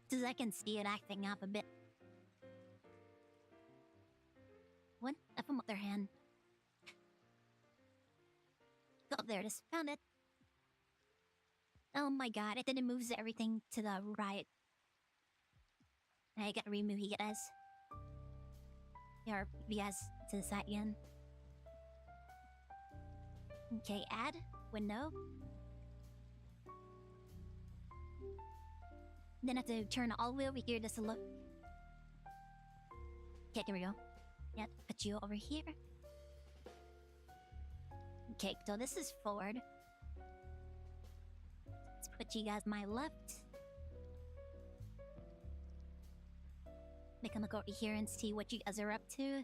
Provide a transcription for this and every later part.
Because I can see it acting up a bit. What? From other hand. Oh, there it is. Found it. Oh my god, it didn't move everything to the right. I gotta remove you guys. Or you guys to the side again. Okay, add. Window. Then I have to turn all the way over here just to look. Okay, here we go. Yeah, put you over here. Okay, so this is forward. Let's put you guys my left. Make them look over here and see what you guys are up to.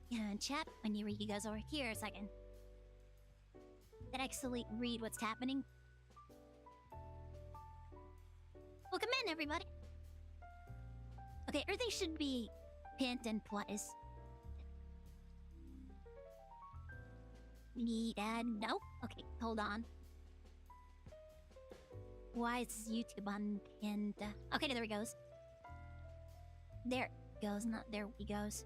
Yeah, and chat, I need to read you guys over here a second. Then actually read what's happening. Welcome in, everybody. Okay, everything should be pinned in place. Need add? No? Okay, hold on. Why is YouTube unpinned? Okay, there he goes. There it goes, not there he goes.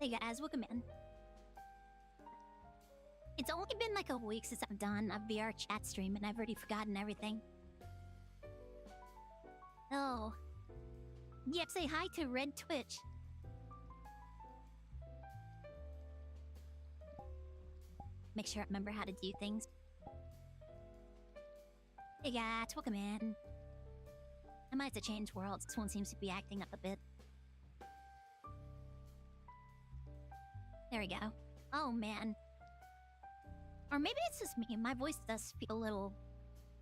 Hey guys, welcome in. It's only been like a week since I've done a VRChat stream and I've already forgotten everything. Oh. Yep, say hi to Red Twitch. Make sure I remember how to do things. Hey guys, welcome in. I might have to change worlds. This one seems to be acting up a bit. There we go. Oh man. Or maybe it's just me. My voice does feel a little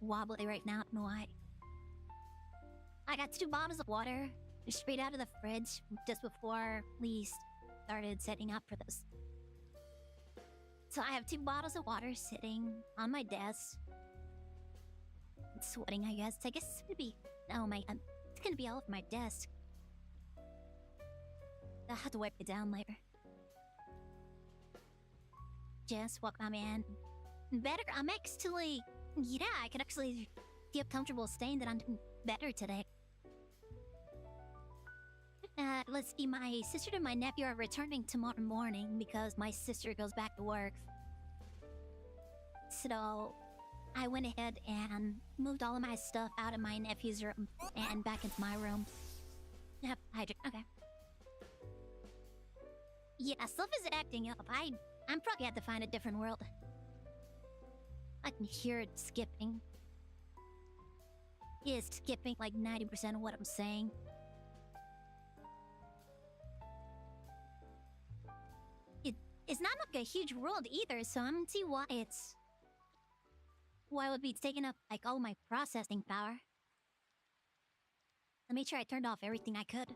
wobbly right now. I don't know why. I got 2 bottles of water straight out of the fridge just before we started setting up for this. So I have 2 bottles of water sitting on my desk. It's sweating, I guess. I guess it's gonna be... Oh my god. It's gonna be all over my desk. I'll have to wipe it down later. Just welcome in. Better. I'm actually... Yeah, I can actually feel comfortable saying that I'm doing better today. Let's see, my sister and my nephew are returning tomorrow morning because my sister goes back to work. So, I went ahead and moved all of my stuff out of my nephew's room and back into my room. Yep, hydrate. Okay. Yeah, stuff is acting up. I'm probably have to find a different world. I can hear it skipping. It's skipping like 90% of what I'm saying. It's not like a huge world either, so I don't see why it's... Why it would be taking up like all my processing power. Let me try I turned off everything I could.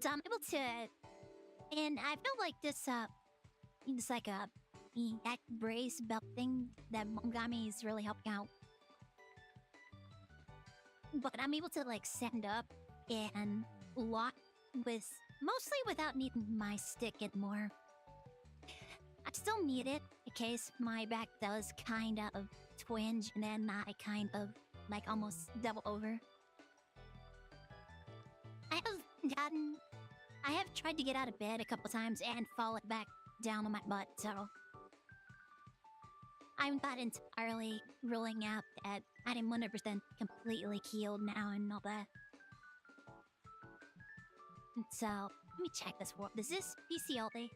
So I'm able to... And I feel like this, it's like a neck brace belt thing that Mom got me is really helping out. But I'm able to like stand up and lock with... Mostly without needing my stick anymore. I still need it in case my back does kind of twinge and then I kind of like almost double over. I have tried to get out of bed a couple times and fall back down on my butt, so... I'm not entirely ruling out that I'm 100% completely healed now and all that. So, let me check this world. Is this PC only?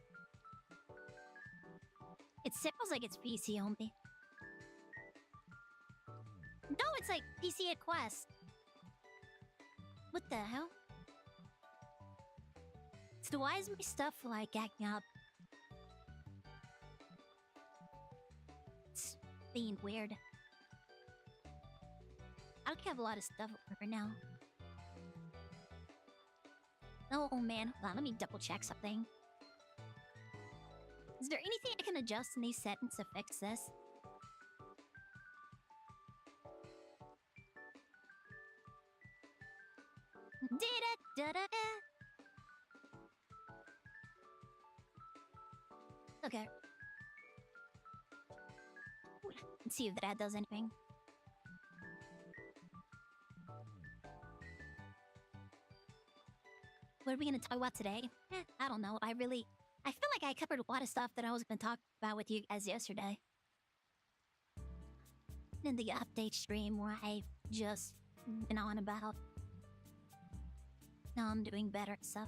It sounds like it's PC only. No, it's like PC at Quest. What the hell? So why is my stuff like acting up? It's being weird. I don't have a lot of stuff right now. Oh man, hold on, let me double check something. Is there anything I can adjust in these settings to fix this? Da-da-da-da-da. Okay. Let's see if that does anything. What are we gonna talk about today? I don't know. I feel like I covered a lot of stuff that I was gonna talk about with you guys yesterday. In the update stream where I just went on about now I'm doing better at stuff.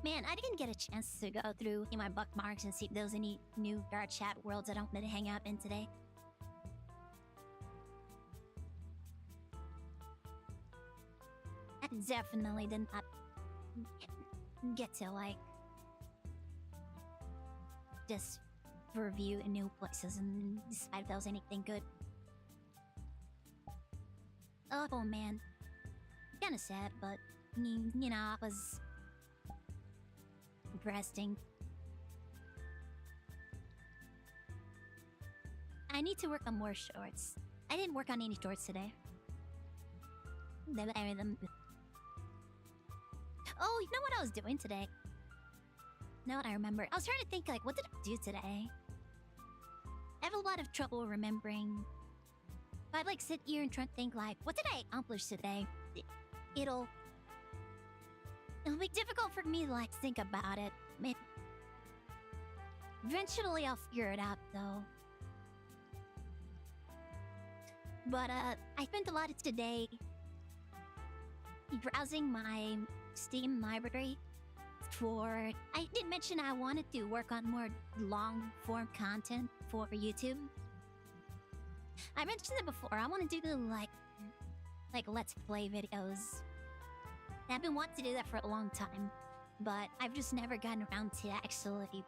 Man, I didn't get a chance to go through my bookmarks and see if there was any new VRChat worlds I don't need to hang out in today. I definitely did not get to, like, just review new places and decide if there was anything good. Oh man. Kinda sad, but, you know, I was resting. I need to work on more shorts. I didn't work on any shorts today. Oh, you know what I was doing today? Now what I remember. I was trying to think, like, what did I do today? I have a lot of trouble remembering. If I, like, sit here and try to think, like, what did I accomplish today? It'll be difficult for me to, like, think about it. Eventually I'll figure it out, though. But, I spent a lot of today browsing my Steam library for... I did mention I wanted to work on more long-form content for YouTube. I mentioned it before. I want to do, like Let's Play videos. I've been wanting to do that for a long time, but I've just never gotten around to actually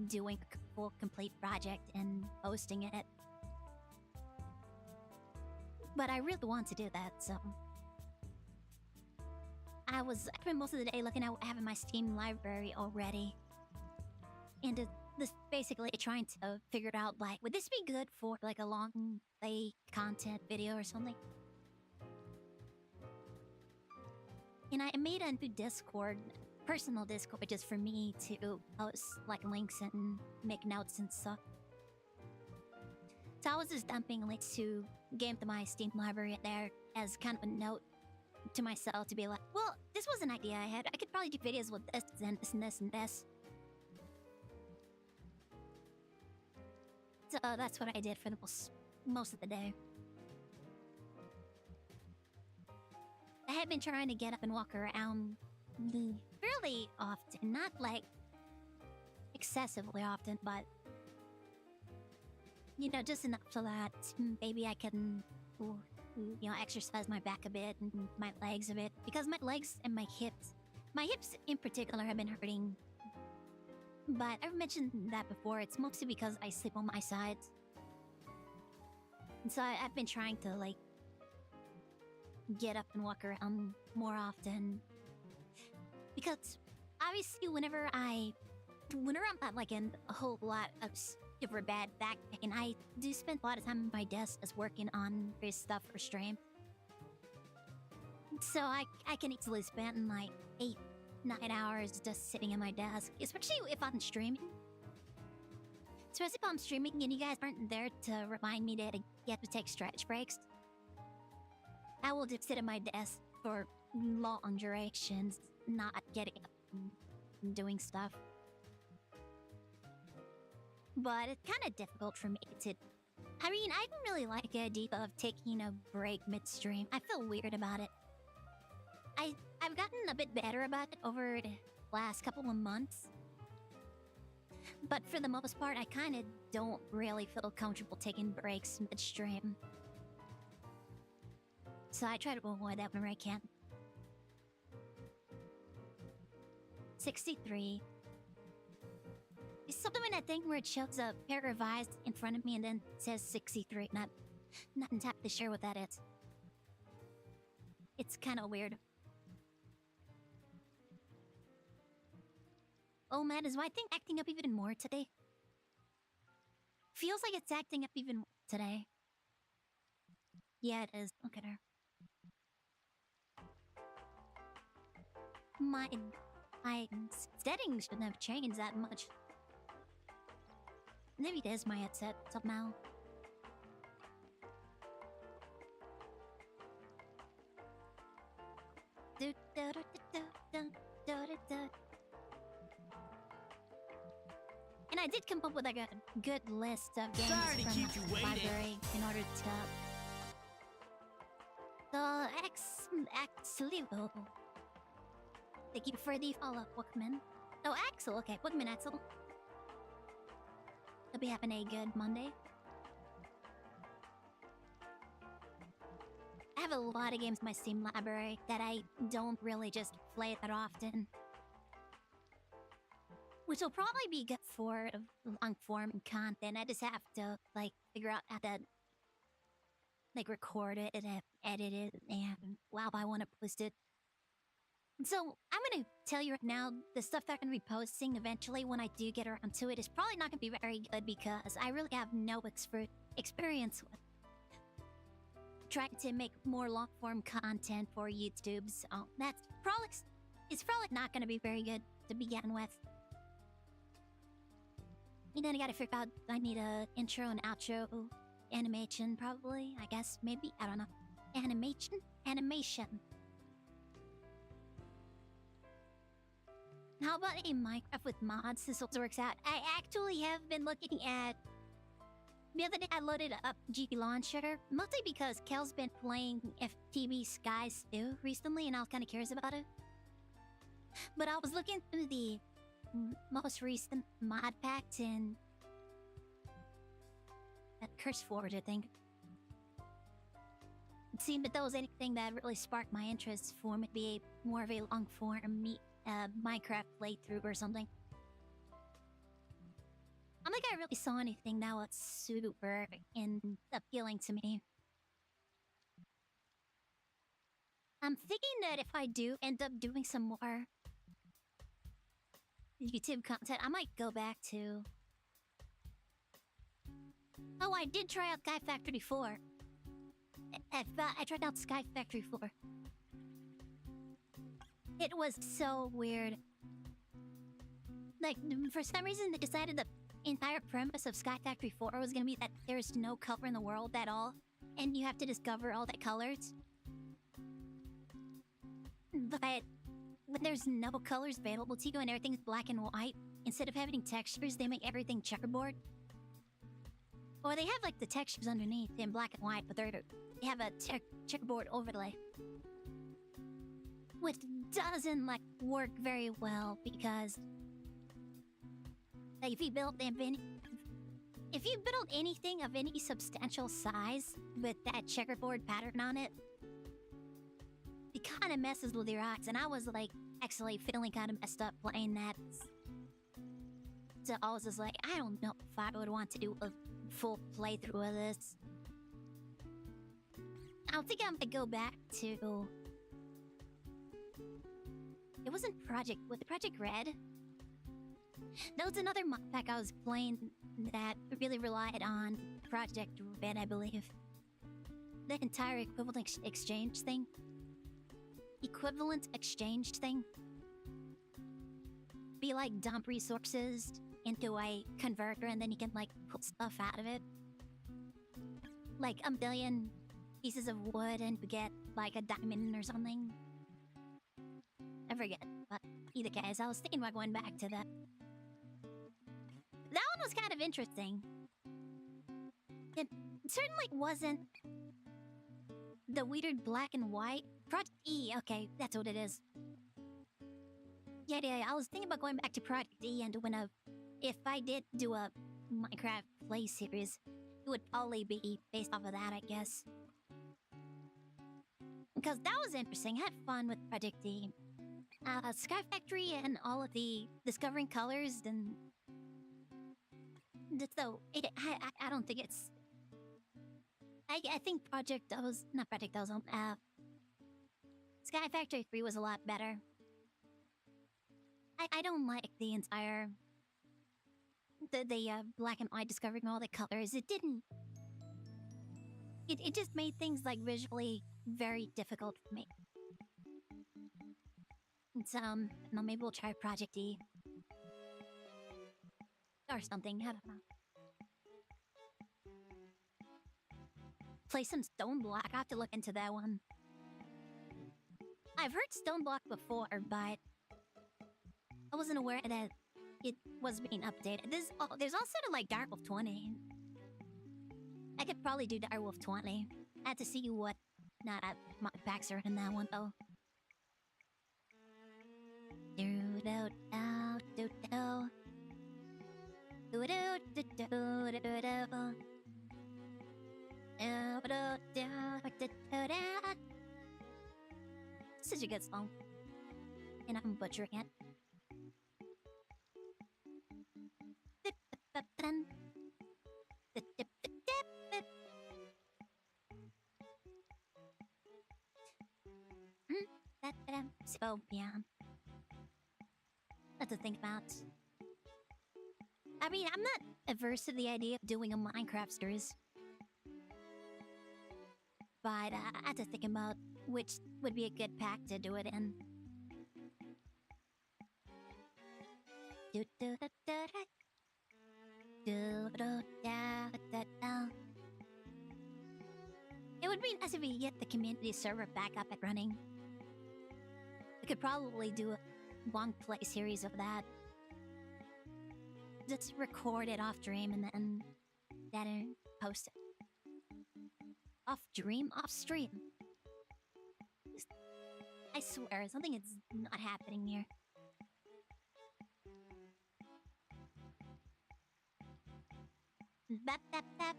doing a full, complete project and posting it. But I really want to do that, so... I spent most of the day looking at what I have in my Steam library already. And just basically trying to figure it out, like, would this be good for, like, a long play content video or something? And I made a new Discord, personal Discord, just for me to post, like, links and make notes and stuff. So I was just dumping links to games to my Steam library there as kind of a note to myself to be like, well, this was an idea I had. I could probably do videos with this and this and this and this. So that's what I did for the most of the day. I had been trying to get up and walk around fairly often. Not, like, excessively often, but... You know, just enough so that maybe I can... you know, exercise my back a bit and my legs a bit. Because my legs and my hips in particular have been hurting. But I've mentioned that before. It's mostly because I sleep on my sides. And so I've been trying to, like, get up and walk around more often. Because obviously whenever I'm not, like, in a whole lot of super bad back pain, I do spend a lot of time at my desk just working on this stuff for stream. So I can easily spend, like, 8-9 hours just sitting at my desk, especially if I'm streaming. Especially if I'm streaming and you guys aren't there to remind me that I get to take stretch breaks. I will just sit at my desk for long durations, not getting up and doing stuff. But it's kind of difficult for me to... I mean, I don't really like the idea of taking a break midstream. I feel weird about it. I've gotten a bit better about it over the last couple of months. But for the most part, I kind of don't really feel comfortable taking breaks midstream. So I try to avoid that whenever I can. 63. It's something in that thing where it shows a pair of eyes in front of me and then it says 63. Not entirely sure what that is. It's kind of weird. Oh man, is my thing acting up even more today? Feels like it's acting up even more today. Yeah, it is. Look at her. my settings shouldn't have changed that much. Maybe it is my headset somehow. And I did come up with like a good list of games Sorry to from keep you the waiting. library in order to... The X-Livo. Thank you for the follow, Bookman. Oh, Axel. Okay, Bookman Axel. Hope you having a good Monday. I have a lot of games in my Steam library that I don't really just play that often. Which will probably be good for long-form content. I just have to, like, figure out how to, like, record it and edit it and, wow, I want to post it. So, I'm gonna tell you right now, the stuff that I'm gonna be posting eventually when I do get around to it is probably not gonna be very good because I really have no experience with trying to make more long-form content for YouTube, so it's probably not gonna be very good to begin with. And then I gotta figure out, I need a intro and outro animation, probably, I guess, maybe, I don't know. Animation. How about a Minecraft with mods? This also works out. I actually have been looking at... The other day I loaded up GP Launcher, mostly because Kel's been playing FTB Skies 2 recently, and I was kind of curious about it. But I was looking through the most recent mod packs in Curse Forge, I think. It seemed that there was anything that really sparked my interest for maybe more of a long-form Minecraft playthrough or something. I don't think I really saw anything that was super appealing to me. I'm thinking that if I do end up doing some more YouTube content, I might go back to... Oh, I did try out Sky Factory 4. I tried out Sky Factory 4. It was so weird. Like, for some reason, they decided the entire premise of Sky Factory 4 was gonna be that there's no color in the world at all, and you have to discover all the colors. But when there's no colors available to you and everything's black and white, instead of having textures, they make everything checkerboard. Or they have, like, the textures underneath in black and white, but they have a checkerboard overlay. Which doesn't, like, work very well, because... Like, if you build anything of any substantial size with that checkerboard pattern on it, it kind of messes with your eyes. And I was, like, actually feeling kind of messed up playing that. So I was just like, I don't know if I would want to do a full playthrough of this. I think I'm gonna go back to... It wasn't was it Project Red? That was another mod pack I was playing that really relied on Project Red, I believe. The entire equivalent exchange thing. Be like dump resources into a converter and then you can like pull stuff out of it. Like a billion pieces of wood and you get like a diamond or something. I forget, but either case, I was thinking about going back to that. That one was kind of interesting. It certainly wasn't the weird black and white. Project E, okay, that's what it is. Yeah, I was thinking about going back to Project E and doing if I did do a Minecraft play series, it would probably be based off of that, I guess. Because that was interesting. I had fun with Project E. Sky Factory and all of the discovering colors and... So, I don't think it's... I think Sky Factory 3 was a lot better. I don't like the entire... The black and white discovering all the colors. It didn't... It just made things, like, visually very difficult for me. It's, no, maybe we'll try Project E. Or something, I don't know. Play some Stone Block, I have to look into that one. I've heard Stone Block before, but I wasn't aware that it was being updated. There's also like Dark Wolf 20. I could probably do Dark Wolf 20. I have to see what my packs are in that one though. Such a good song. And I'm butchering it. So, yeah. Not to think about. I mean, I'm not averse to the idea of doing a Minecraft series. But I have to think about which would be a good pack to do it in. It would be nice if we get the community server back up and running. We could probably do a long play series of that. Just record it off stream and then post it. Off stream. I swear, something is not happening here. Bap, bap, bap.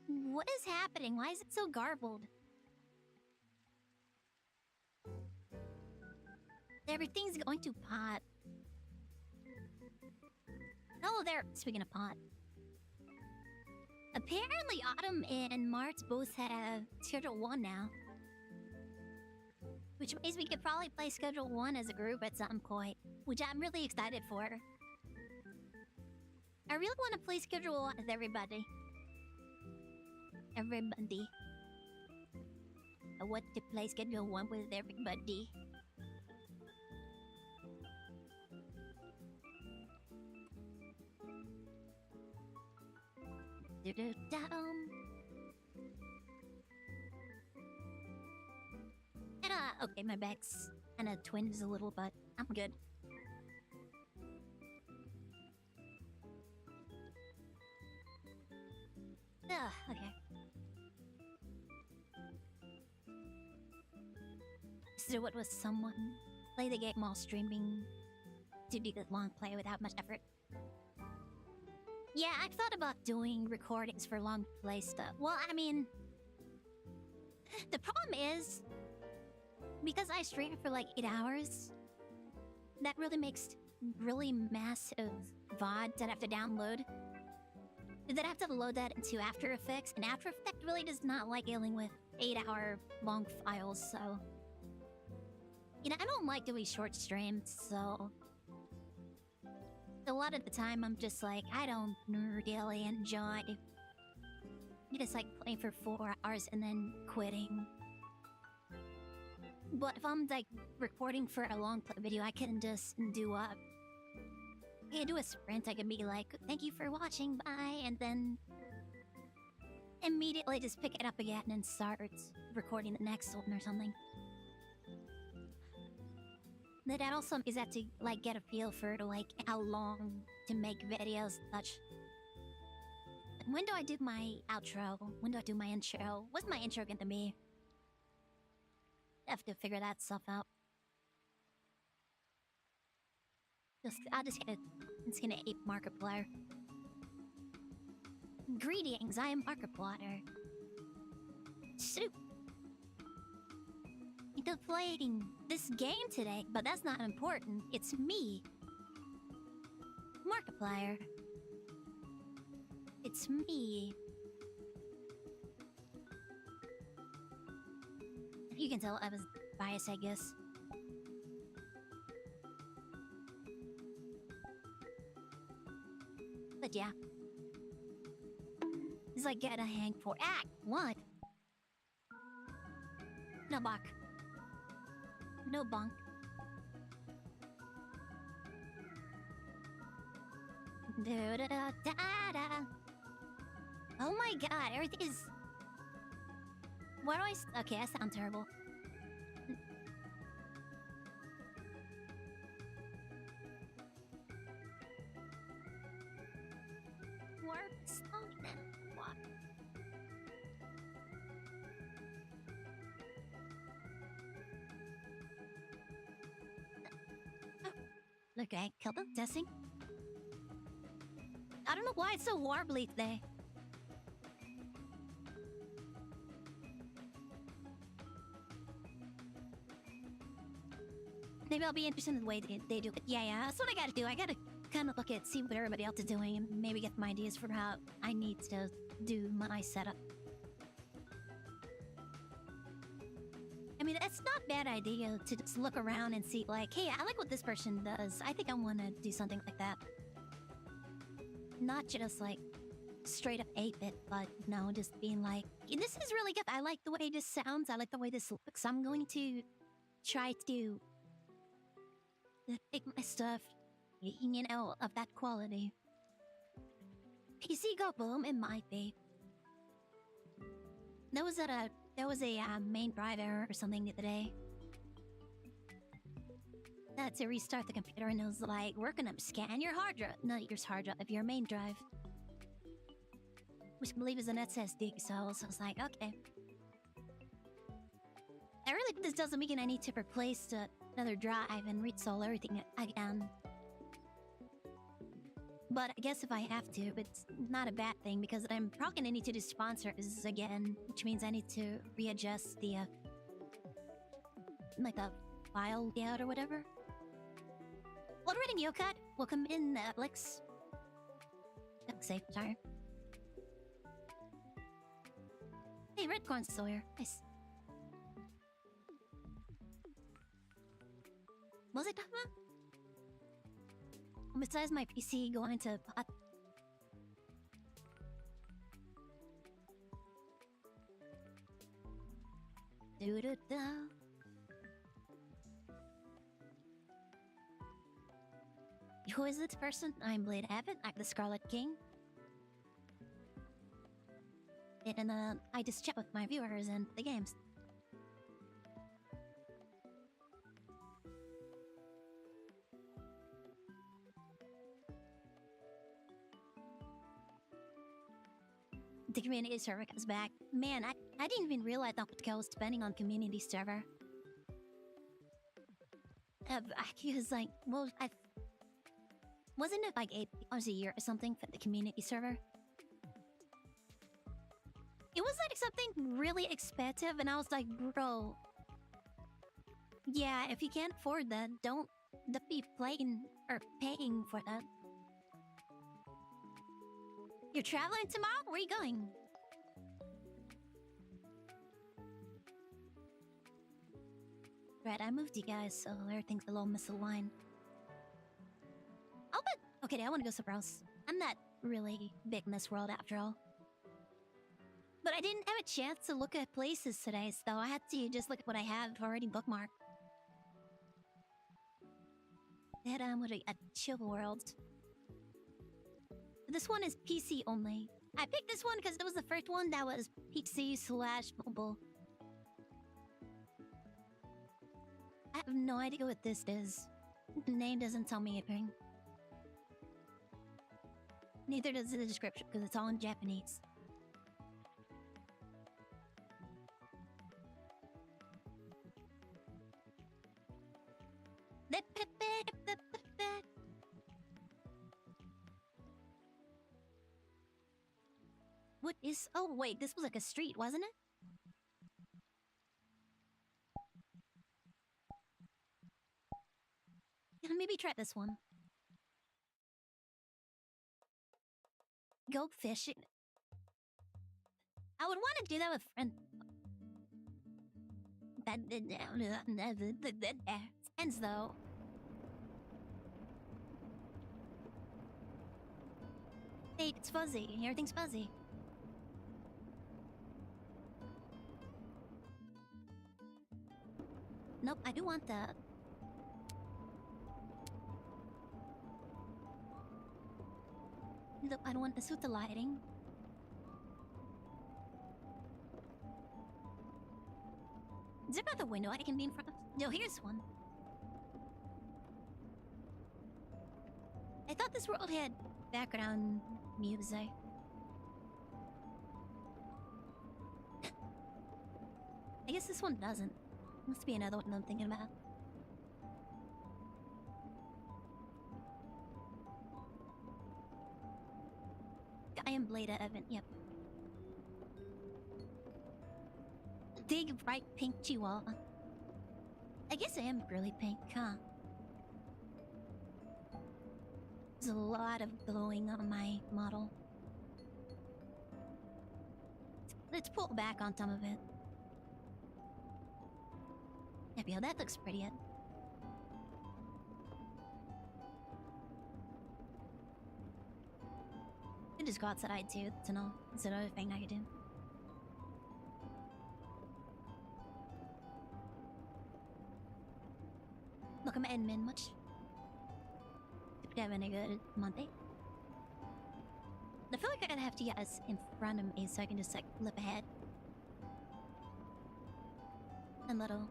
What is happening? Why is it so garbled? Everything's going to pot. Oh, there. Speaking of pot. Apparently, Autumn and March both have Schedule 1 now. Which means we could probably play Schedule 1 as a group at some point. Which I'm really excited for. I really want to play Schedule 1 with everybody. Everybody. I want to play Schedule 1 with everybody. And okay, my back's kinda twins a little, but I'm good. Okay. So what was someone play the game while streaming to do the long play without much effort? Yeah, I've thought about doing recordings for long play stuff. Well, I mean, the problem is, because I stream for like 8 hours, that really makes really massive VODs that I have to download. That I have to load that into After Effects, and After Effects really does not like dealing with 8-hour long files, so... You know, I don't like doing short streams, so... A lot of the time, I'm just like, I don't really enjoy just like playing for 4 hours and then quitting. But if I'm like recording for a long play video, I can just do a sprint. I can be like, thank you for watching, bye, and then immediately just pick it up again and start recording the next one or something. That also is that to like get a feel for like how long to make videos such. When do I do my outro? When do I do my intro? What's my intro gonna be? I have to figure that stuff out. It's gonna ape Markiplier. Greetings, I am Markiplier. Soup. Into playing this game today, but that's not important. It's me. Markiplier. It's me. You can tell I was biased, I guess. But yeah. It's like get a hang for act. What? No buck. No bunk. Da da da da da. Oh my god, everything is. Why do I? Okay, I sound terrible. Warp song. What? Okay, kill them. Testing. I don't know why it's so warbly today. Maybe I'll be interested in the way they do it. Yeah, that's what I gotta do. I gotta kind of look at, see what everybody else is doing, and maybe get some ideas for how I need to do my setup. I mean, it's not a bad idea to just look around and see, like, hey, I like what this person does. I think I want to do something like that. Not just, like, straight up ape it, but, no, just being like, this is really good. I like the way this sounds. I like the way this looks. I'm going to try to make my stuff, you know, of that quality. PC go boom, it might be. There was a main drive error or something the other day. Had to restart the computer and it was like, we're gonna scan your hard drive. Not your hard drive, your main drive. Which I believe is an SSD, so I was like, okay. I really think this doesn't mean I need to replace another drive and reinstall everything again. But I guess if I have to, it's not a bad thing because I'm probably gonna need to do sponsors again, which means I need to readjust the like the file layout or whatever. Well, reading Yokat, welcome in, Alex. Safe, sorry. Hey, Red Corn Sawyer, nice. Was it Dama? Besides my PC going to pot. Do-do-do. Who is this person? I'm Blade Abbott. I'm the Scarlet King. And I just chat with my viewers and the games. The community server comes back. Man, I didn't even realize how much I was spending on community server. He was like, well, wasn't it like $8 a year or something for the community server? It was like something really expensive, and I was like, bro. Yeah, if you can't afford that, don't be playing or paying for that. You're traveling tomorrow? Where are you going? Right, I moved you guys, so everything's a little misaligned. Oh, but okay, I want to go somewhere else. I'm not really big in this world after all. But I didn't have a chance to look at places today, so I had to just look at what I have already bookmarked. Then a chill world. This one is PC only. I picked this one because it was the first one that was PC/mobile. I have no idea what this is. The name doesn't tell me anything. Neither does the description because it's all in Japanese. What is... Oh, wait, this was like a street, wasn't it? Yeah, maybe try this one. Go fishing. I would want to do that with friends. Ends though. Hey, it's fuzzy. Everything's fuzzy. Nope, I do want that. Nope, I don't want this with the lighting. Is there another window I can be in front of? No, here's one. I thought this world had background music. I guess this one doesn't. Must be another one I'm thinking about. I am Blade Evan, yep. Big, bright pink chihuahua. I guess I am really pink, huh? There's a lot of glowing on my model. Let's pull back on some of it. Yeah, that looks pretty. I just go outside too, to know. It's another thing I could do. Look, I'm admin much. Hope you're having a good Monday. I feel like I gotta have to get us in front of me so I can just like flip ahead. And little.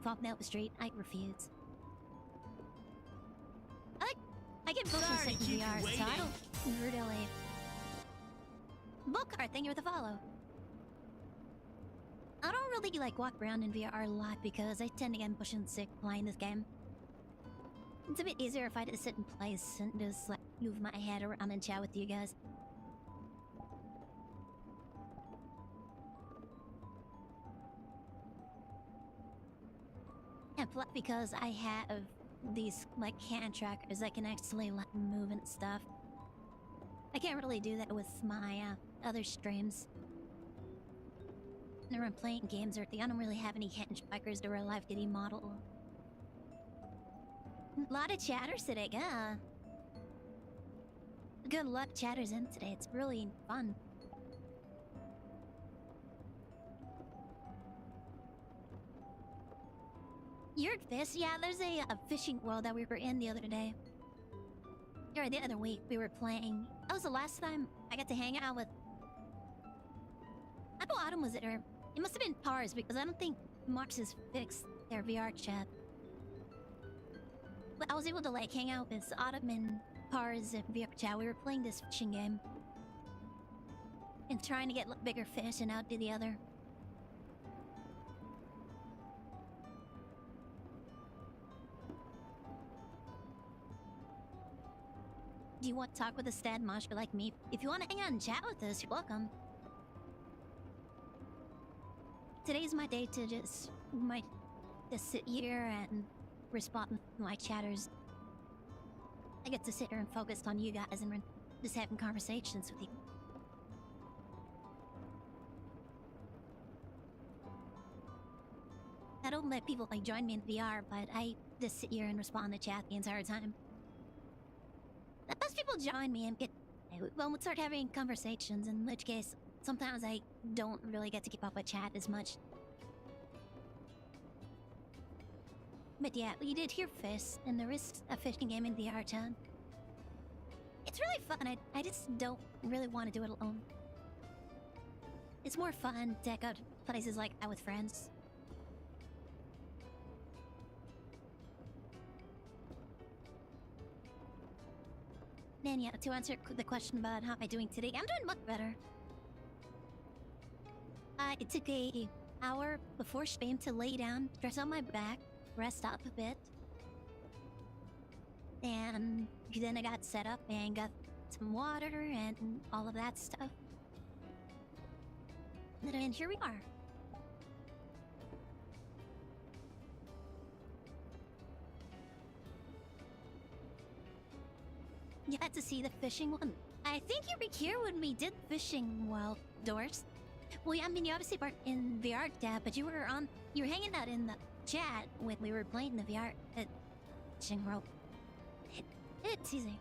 Walk down the street, I refuse. I get motion sick in VR, so I don't really. Book card, thank you for the follow. I don't really like walk around in VR a lot because I tend to get motion sick playing this game. It's a bit easier if I just sit in place and just like move my head around and chat with you guys. And plus because I have these like hand trackers that can actually like move and stuff. I can't really do that with my other streams. When I'm playing games or anything, I don't really have any hand trackers to real life kitty model. A lot of chatters today, yeah. Good luck chatters in today, it's really fun. You're fish? Yeah, there's a fishing world that we were in the other day. Or the other week, we were playing. That was the last time I got to hang out with... I know Autumn was it, or... It must have been Pars, because I don't think Marks has fixed their VRChat. But I was able to, like, hang out with Autumn and Pars at VRChat. We were playing this fishing game. And trying to get bigger fish and outdo the other. Do you want to talk with a stad monster like me? If you want to hang out and chat with us, you're welcome. Today's my day to just sit here and respond to my chatters. I get to sit here and focus on you guys and just having conversations with you. I don't let people like join me in VR, but I just sit here and respond to chat the entire time. Most people join me and we'll start having conversations, in which case sometimes I don't really get to keep up with chat as much. But yeah, we did hear fish, and there is a fishing game in VRChat. It's really fun, I just don't really want to do it alone. It's more fun to go to places like that with friends. And yeah, to answer the question about how am I doing today, I'm doing much better. It took an hour before stream to lay down, stretch out my back, rest up a bit. And then I got set up and got some water and all of that stuff. And here we are. You had to see the fishing one. I think you were here when we did fishing wild doors. Well, yeah, I mean, you obviously weren't in VRChat, but you were hanging out in the chat when we were playing the VR fishing rope. It's easy.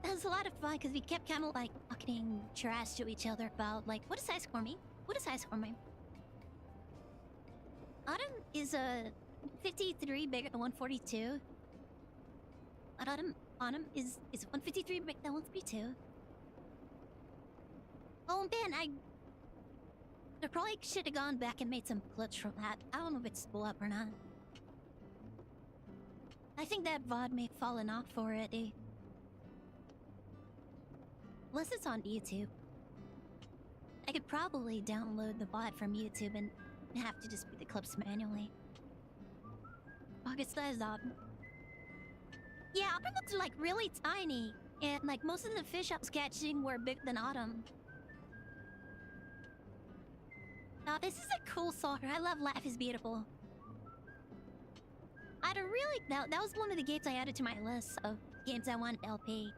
That was a lot of fun because we kept kind of like talking trash to each other about like, what is high score mean? What does high score mean? Autumn is a 53 bigger than 142. But Autumn is 153 bigger than 132. Oh man, I probably should have gone back and made some clips from that. I don't know if it's still up or not. I think that VOD may have fallen off already. Unless it's on YouTube. I could probably download the VOD from YouTube and have to just put the clips manually. August size Autumn. Yeah, Autumn looks like really tiny. And like most of the fish I was catching were bigger than Autumn. Oh, this is a cool song. I love Laugh is Beautiful. I'd really... That was one of the games I added to my list of games I want LP.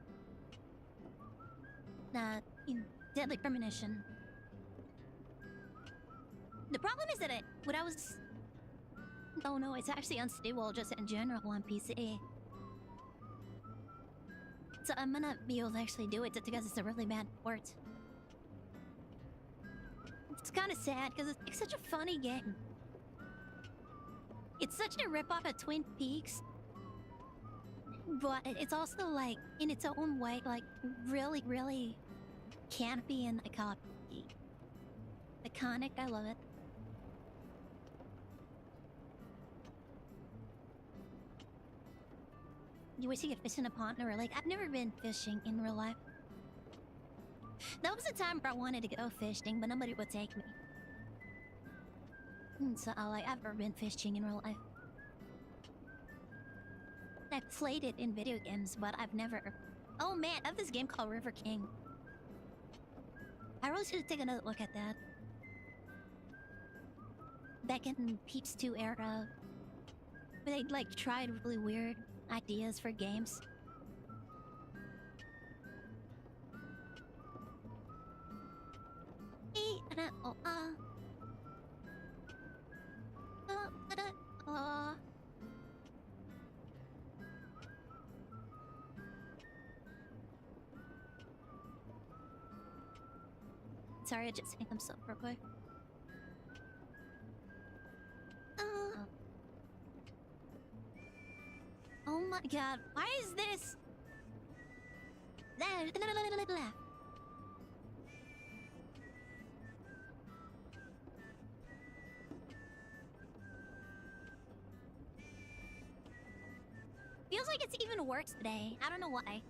Deadly Premonition. The problem is that when I was... Oh no, it's actually unstable just in general on PC. So I'm gonna be able to actually do it just because it's a really bad port. It's kind of sad because it's such a funny game. It's such a rip-off of Twin Peaks. But it's also like, in its own way, like really, really campy and iconic. I love it. You wish you could fish in a pond or a lake? I've never been fishing in real life. That was the time where I wanted to go fishing, but nobody would take me. So like, I've never been fishing in real life. I've played it in video games, but I've never... Oh man, I have this game called River King. I really should take another look at that. Back in Peeps 2 era, where they like tried really weird ideas for games. Sorry, I just hang myself real quick. Oh my god, why is this? Feels like it's even worse today. I don't know why.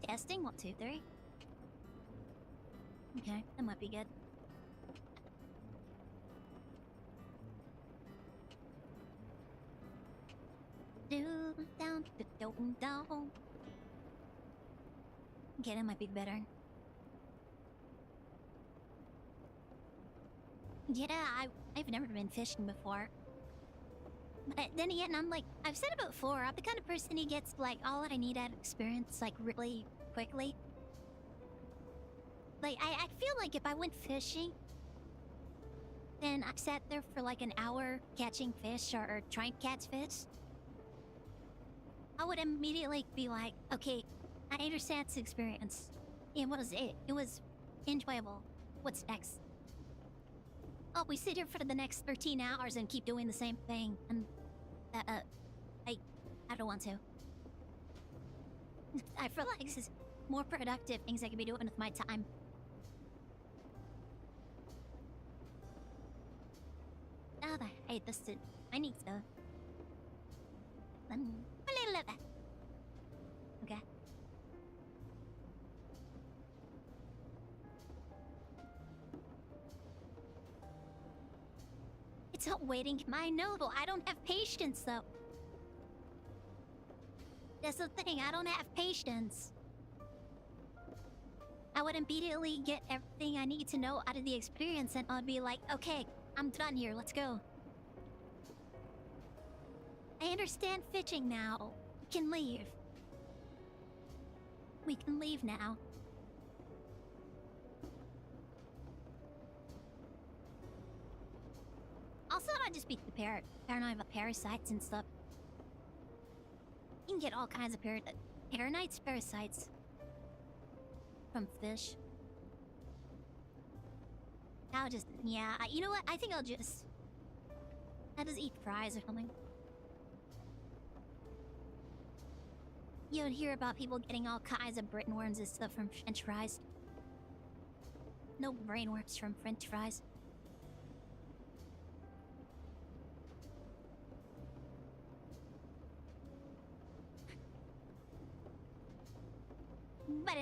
Testing, 1, 2, 3. Okay, that might be good. Okay, that might be better. Yeah, I've never been fishing before. But then again, I'm like, I've said it before, I'm the kind of person who gets like all I need out of experience like really quickly. Like, I feel like if I went fishing, then I sat there for like an hour catching fish or trying to catch fish, I would immediately be like, okay, I understand this experience. It was enjoyable. What's next? Oh, we sit here for the next 13 hours and keep doing the same thing, and I don't want to. I feel like this is more productive things I could be doing with my time. Oh, I hate this. I need to. Okay. It's not waiting. I know, but I don't have patience, though. That's the thing, I don't have patience. I would immediately get everything I need to know out of the experience and I'd be like, okay, I'm done here, let's go. I understand fishing now. We can leave. We can leave now. Also, I'd just be paranoid about parasites and stuff. You can get all kinds of parasites from fish. You know what? I think I'll just eat fries or something. You would hear about people getting all kinds of brainworms and stuff from French fries. No brainworms from French fries. But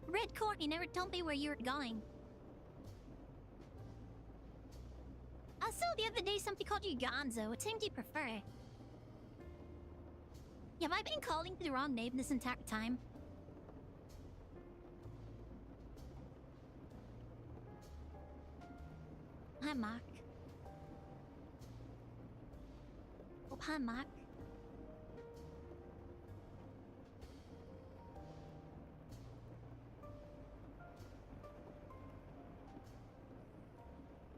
Red Corn, you never told me where you were going. I saw the other day somebody called you Gonzo. What name do you prefer? Have I been calling the wrong name this entire time? Hi, Mark. Oh, hi, Mark.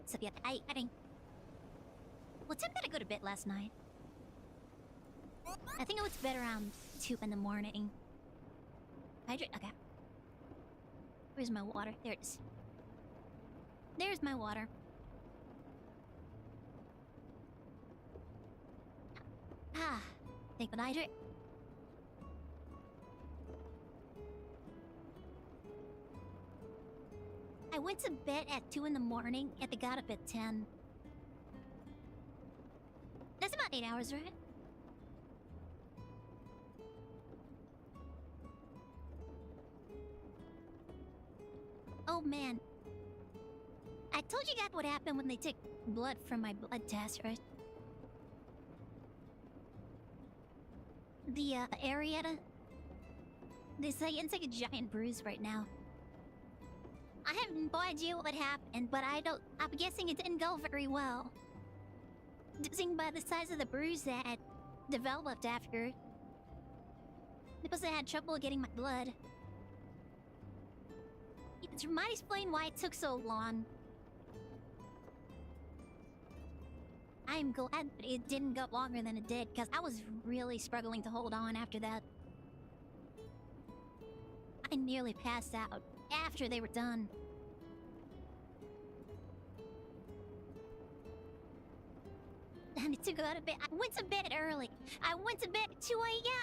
So yeah, I think... Well, Tim gotta go to bed last night. I think it was bed around 2 in the morning. Hydrate? Okay. Where's my water? There it is. There's my water. Ah, take a hydrate. I went to bed at 2 in the morning and I got up at 10. That's about 8 hours, right? Oh man. I told you guys what happened when they took blood from my blood test, right? The areata. It's like a giant bruise right now. I have no idea what happened, but I'm guessing it didn't go very well. Judging by the size of the bruise that developed after. Because I had trouble getting my blood. It might explain why it took so long. I'm glad that it didn't go longer than it did, because I was really struggling to hold on after that. I nearly passed out after they were done. I need to go to bed. I went to bed early. I went to bed at 2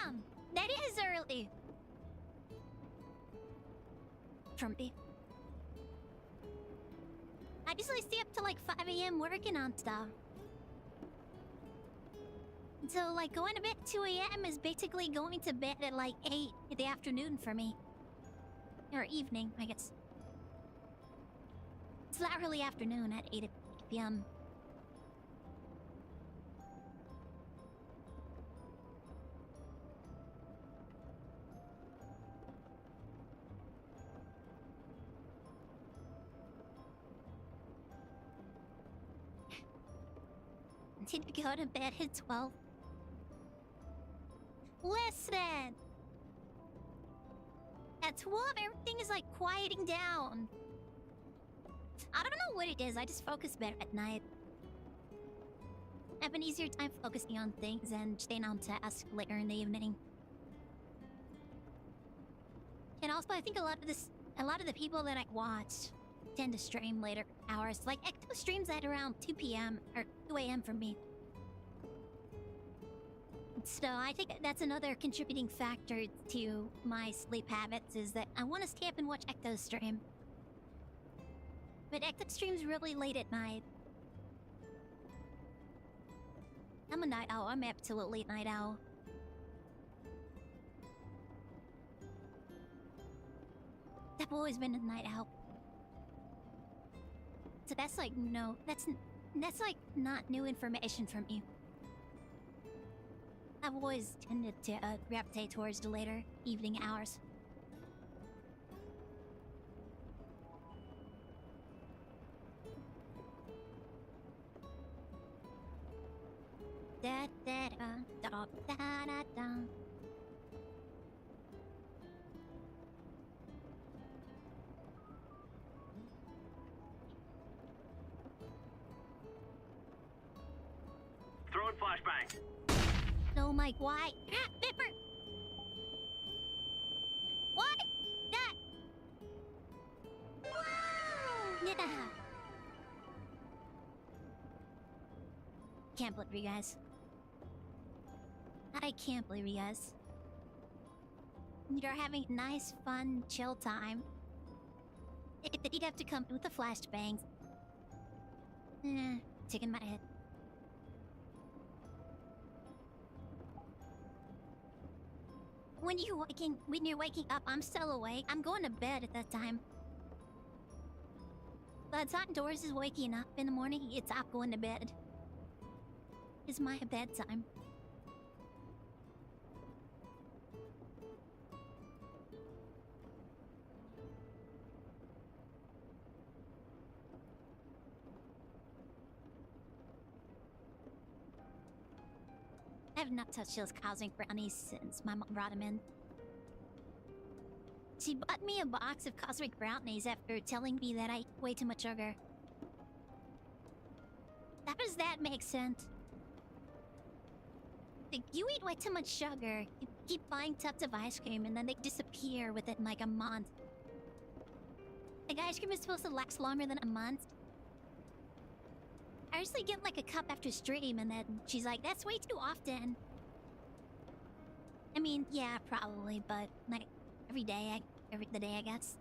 a.m. That is early. From me. I usually stay up till like 5 a.m. working on stuff. So like going to bed at 2 a.m. is basically going to bed at like 8 in the afternoon for me. Or evening, I guess. It's not really afternoon at 8 p.m. Need to go to bed at 12. Listen! At 12, everything is like quieting down. I don't know what it is, I just focus better at night. I have an easier time focusing on things and staying on task later in the evening. And also, I think a lot of the people that I watch tend to stream later hours. Like, Ecto streams at around 2 p.m. or 2 a.m. for me. So I think that's another contributing factor to my sleep habits, is that I want to stay up and watch Ecto stream. But Ecto streams really late at night. I'm a night owl. I'm absolutely a night owl. I've always been a night owl. So that's like, no, that's That's like not new information for me. I've always tended to gravitate towards the later evening hours. Da da da da da da da. Throwing flashbang. No, Mike, why? Ah, Pepper! What? That! Wow! Yeah. Can't believe you guys. I can't believe you guys. You're having a nice, fun, chill time. You'd have to come with the flashbangs. Taking my head. When you're waking up, I'm still awake. I'm going to bed at that time. By the time Doris is waking up in the morning, it's up going to bed. It's my bedtime. I have not touched those cosmic brownies since my mom brought them in. She bought me a box of cosmic brownies after telling me that I eat way too much sugar. How does that make sense? Like, you eat way too much sugar, you keep buying tubs of ice cream, and then they disappear within like a month. Like, ice cream is supposed to last longer than a month. I usually get like a cup after stream, and then she's like, that's way too often. I mean, yeah, probably, but like every day, the day, I guess.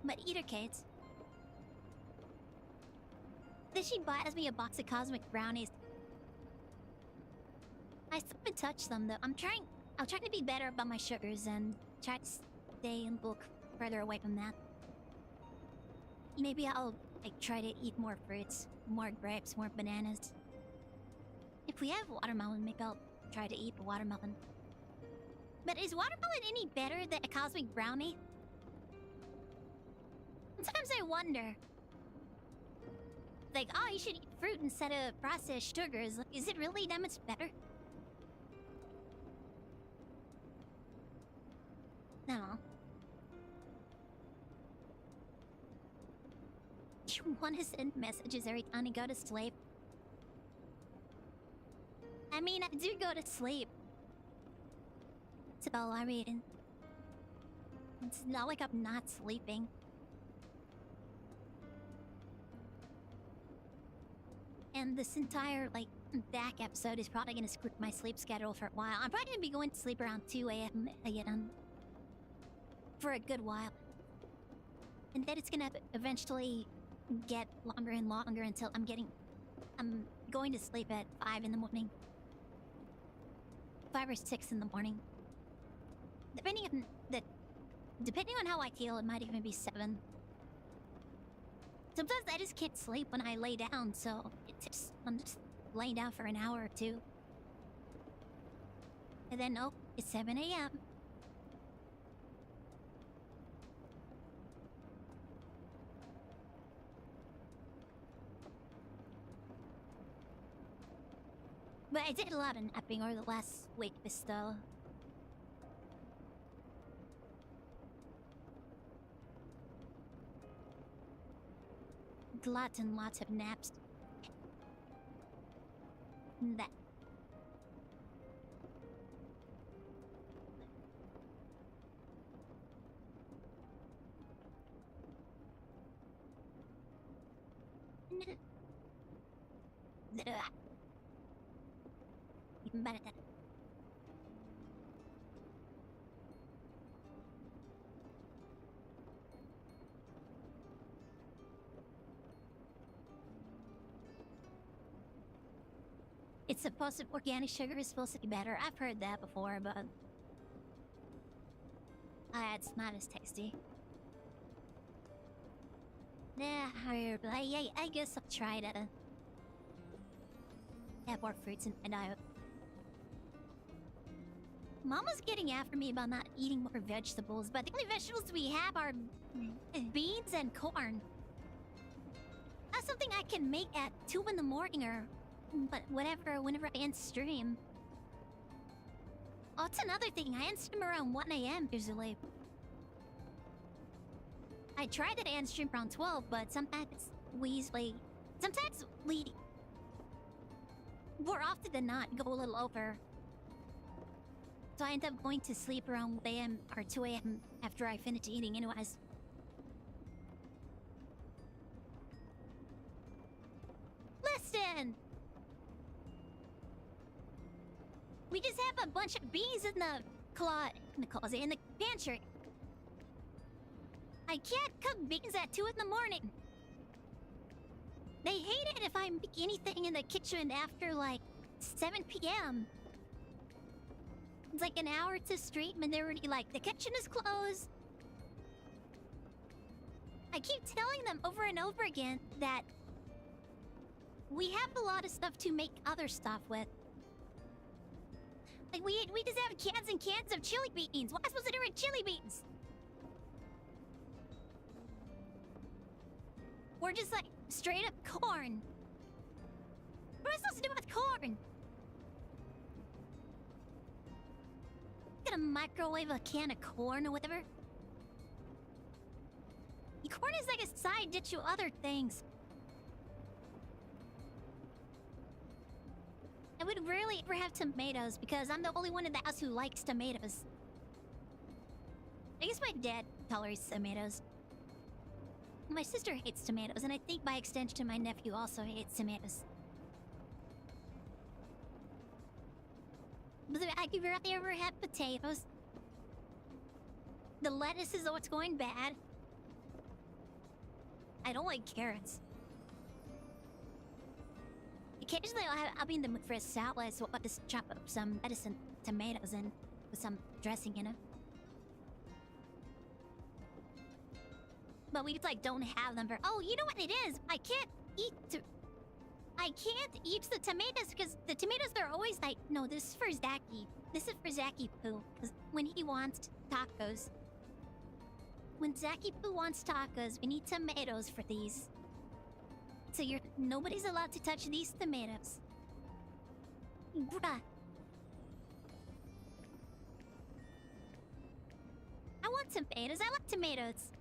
But eat her, Kate. Then she buys me a box of cosmic brownies. I still haven't touched them though. I'm trying to be better about my sugars and try to stay and look further away from that. Maybe I'll like try to eat more fruits, more grapes, more bananas. If we have watermelon, maybe I'll try to eat watermelon. But is watermelon any better than a cosmic brownie? Sometimes I wonder. Like, oh, you should eat fruit instead of processed sugars. Is it really that much better? No. You want to send messages every time you go to sleep? I mean, I do go to sleep. So, I mean, it's not like I'm not sleeping. And this entire, like, back episode is probably gonna screw my sleep schedule for a while. I'm probably gonna be going to sleep around 2 a.m. again. For a good while. And then it's gonna eventually get longer and longer until I'm going to sleep at 5 in the morning. 5 or 6 in the morning. Depending on how I feel, it might even be 7. Sometimes I just can't sleep when I lay down, so I'm just laying down for an hour or two. And then, oh, it's 7 a.m. But I did a lot of napping over the last week, still. Lots and lots of naps. That. Even better than. It's supposed to, organic sugar is supposed to be better. I've heard that before, but it's not as tasty. I guess I'll try to have more fruits in my diet. Mama's getting after me about not eating more vegetables, but the only vegetables we have are beans and corn. That's something I can make at 2 in the morning or but whatever, whenever I end stream. Oh, it's another thing. I end stream around 1 a.m. usually. I tried to end stream around 12, but sometimes we more often than not go a little over. So I end up going to sleep around 1 a.m. or 2 a.m. after I finish eating anyways. Listen! We just have a bunch of beans in the closet, in the pantry. I can't cook beans at 2 in the morning. They hate it if I make anything in the kitchen after like 7 p.m. It's like an hour to stream and they're already like, the kitchen is closed. I keep telling them over and over again that we have a lot of stuff to make other stuff with. Like, we just have cans and cans of chili beans. What am I supposed to do with chili beans? We're just like, straight up corn. What am I supposed to do with corn? Gonna microwave a can of corn or whatever? Corn is like a side dish to other things. I would rarely ever have tomatoes because I'm the only one in the house who likes tomatoes. I guess my dad tolerates tomatoes. My sister hates tomatoes, and I think by extension my nephew also hates tomatoes. But I could rarely ever have potatoes. The lettuce is what's going bad. I don't like carrots. Occasionally I'll be in the mood for a salad, so I'll just chop up some lettuce and tomatoes and with some dressing in it. But we like don't have them for. Oh, you know what it is? I can't eat the tomatoes because the tomatoes are always like. No, this is for Zaki. This is for Zaki Poo because when he wants tacos. When Zaki Poo wants tacos, we need tomatoes for these. So nobody's allowed to touch these tomatoes. Bruh. I want tomatoes. I like tomatoes.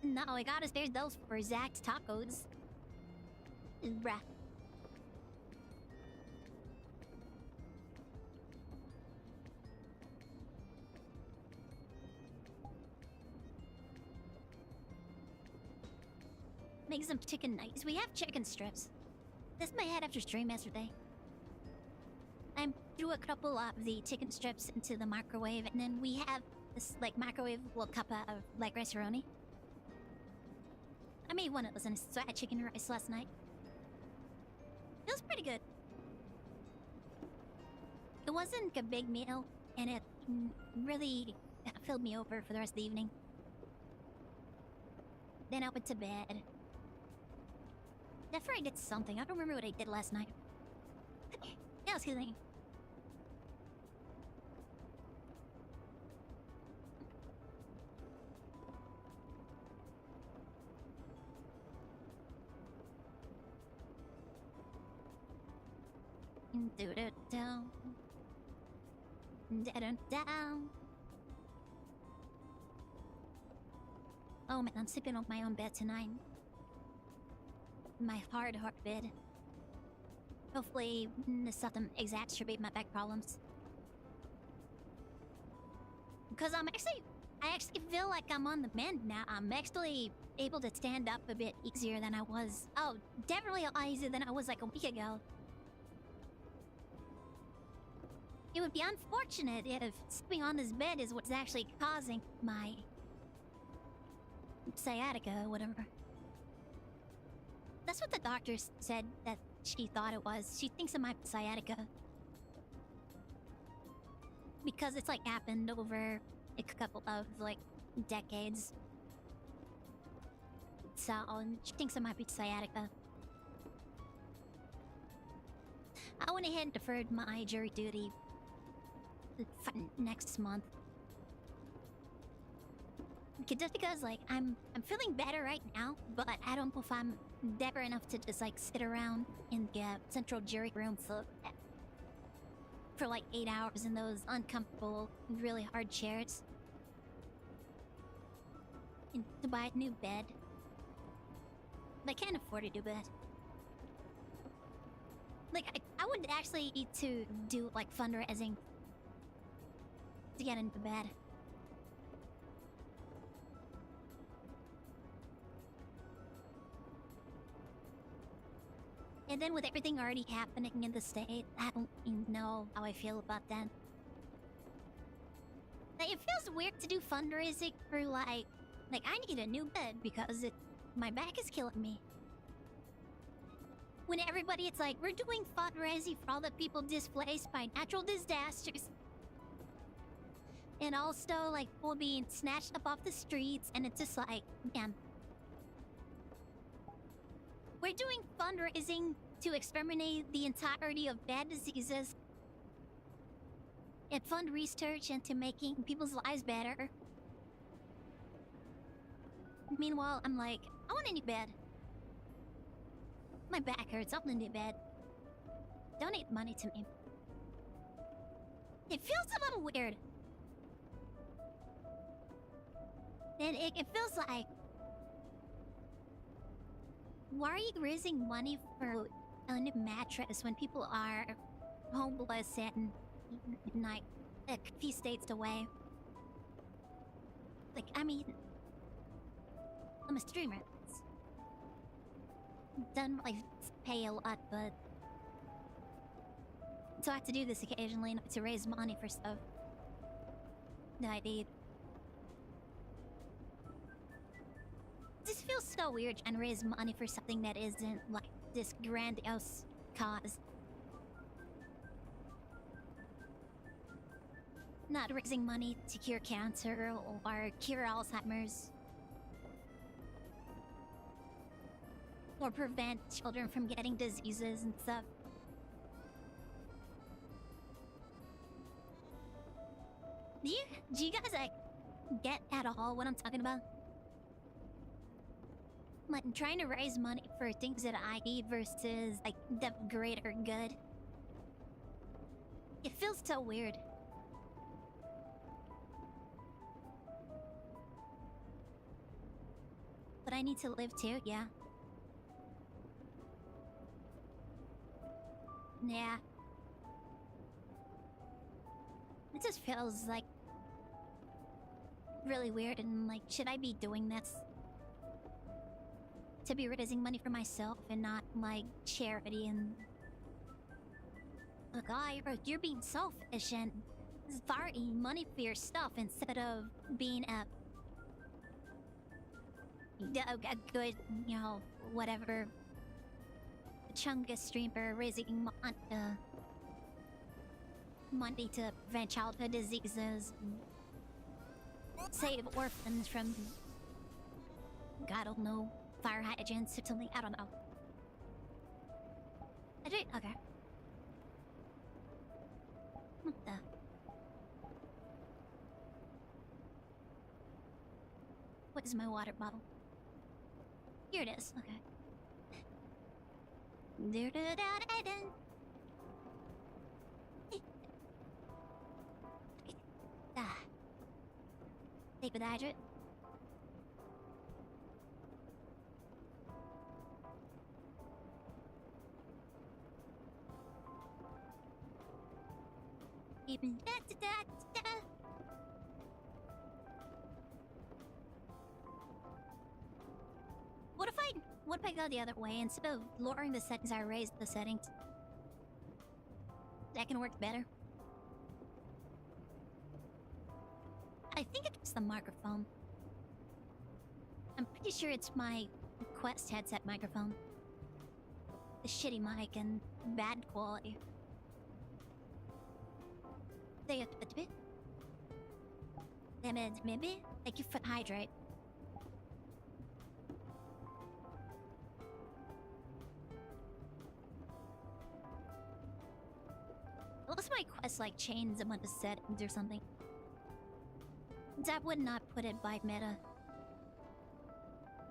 No, I gotta spare those for Zach's tacos. Bruh. Make some chicken nuggets. We have chicken strips. This my head after stream yesterday. I threw a couple of the chicken strips into the microwave, and then we have this like microwavable cup of like rice-a-roni. I made one of those and so I had chicken and rice last night. It was pretty good. It wasn't a big meal, and it really filled me over for the rest of the evening. Then I went to bed. Definitely I did something. I don't remember what I did last night. Yeah, excuse me. Do-do-down. Da-dun-down. Oh man, I'm sleeping on my own bed tonight. My hard bed. Hopefully, this doesn't exacerbate my back problems. Because I actually feel like I'm on the mend now. I'm actually able to stand up a bit easier than I was. Oh, definitely a lot easier than I was like a week ago. It would be unfortunate if sleeping on this bed is what's actually causing my sciatica or whatever. That's what the doctor said that she thought it was. She thinks it might be sciatica. Because it's like happened over a couple of like decades. So she thinks it might be sciatica. I went ahead and deferred my jury duty for next month. Just because, like, I'm feeling better right now, but I don't know if I'm dapper enough to just, like, sit around in the central jury room for like 8 hours in those uncomfortable, really hard chairs. And to buy a new bed. But I can't afford a new bed. Like, I would actually need to do, like, fundraising to get into bed. And then with everything already happening in the state, I don't even know how I feel about that. Like, it feels weird to do fundraising for, like I need a new bed because my back is killing me. When everybody, it's like, we're doing fundraising for all the people displaced by natural disasters. And also, like, people being snatched up off the streets, and it's just like, damn. We're doing fundraising to exterminate the entirety of bad diseases and fund research into making people's lives better. Meanwhile, I'm like, I want a new bed. My back hurts, I want a new bed. Donate money to me. It feels a little weird. And it feels like, why are you raising money for a new mattress when people are homeless and like a few states away? Like, I mean, I'm a streamer. Don't really pay a lot, but so I have to do this occasionally to raise money for stuff that I need. This feels so weird trying to raise money for something that isn't like this grandiose cause. Not raising money to cure cancer or cure Alzheimer's. Or prevent children from getting diseases and stuff. Do you guys, like, get at all what I'm talking about? Like, trying to raise money for things that I need versus, like, the greater good. It feels so weird. But I need to live too, yeah. Yeah. It just feels like really weird and like, should I be doing this? To be raising money for myself and not like charity and... Look, you're being selfish and farting money for your stuff instead of being a good, you know, whatever... Chungus streamer raising money to prevent childhood diseases, save orphans from, God, I don't know, fire hydrants or something. I don't know. Okay. What the? What is my water bottle? Here it is. Okay. Take the hydrate. What if I go the other way? Instead of lowering the settings, I raised the settings. That can work better. I think it's the microphone. I'm pretty sure it's my Quest headset microphone. The shitty mic and bad quality. Maybe? Thank you for the hydrate. Unless my quest like chains a bunch of settings or something. That would not put it by meta.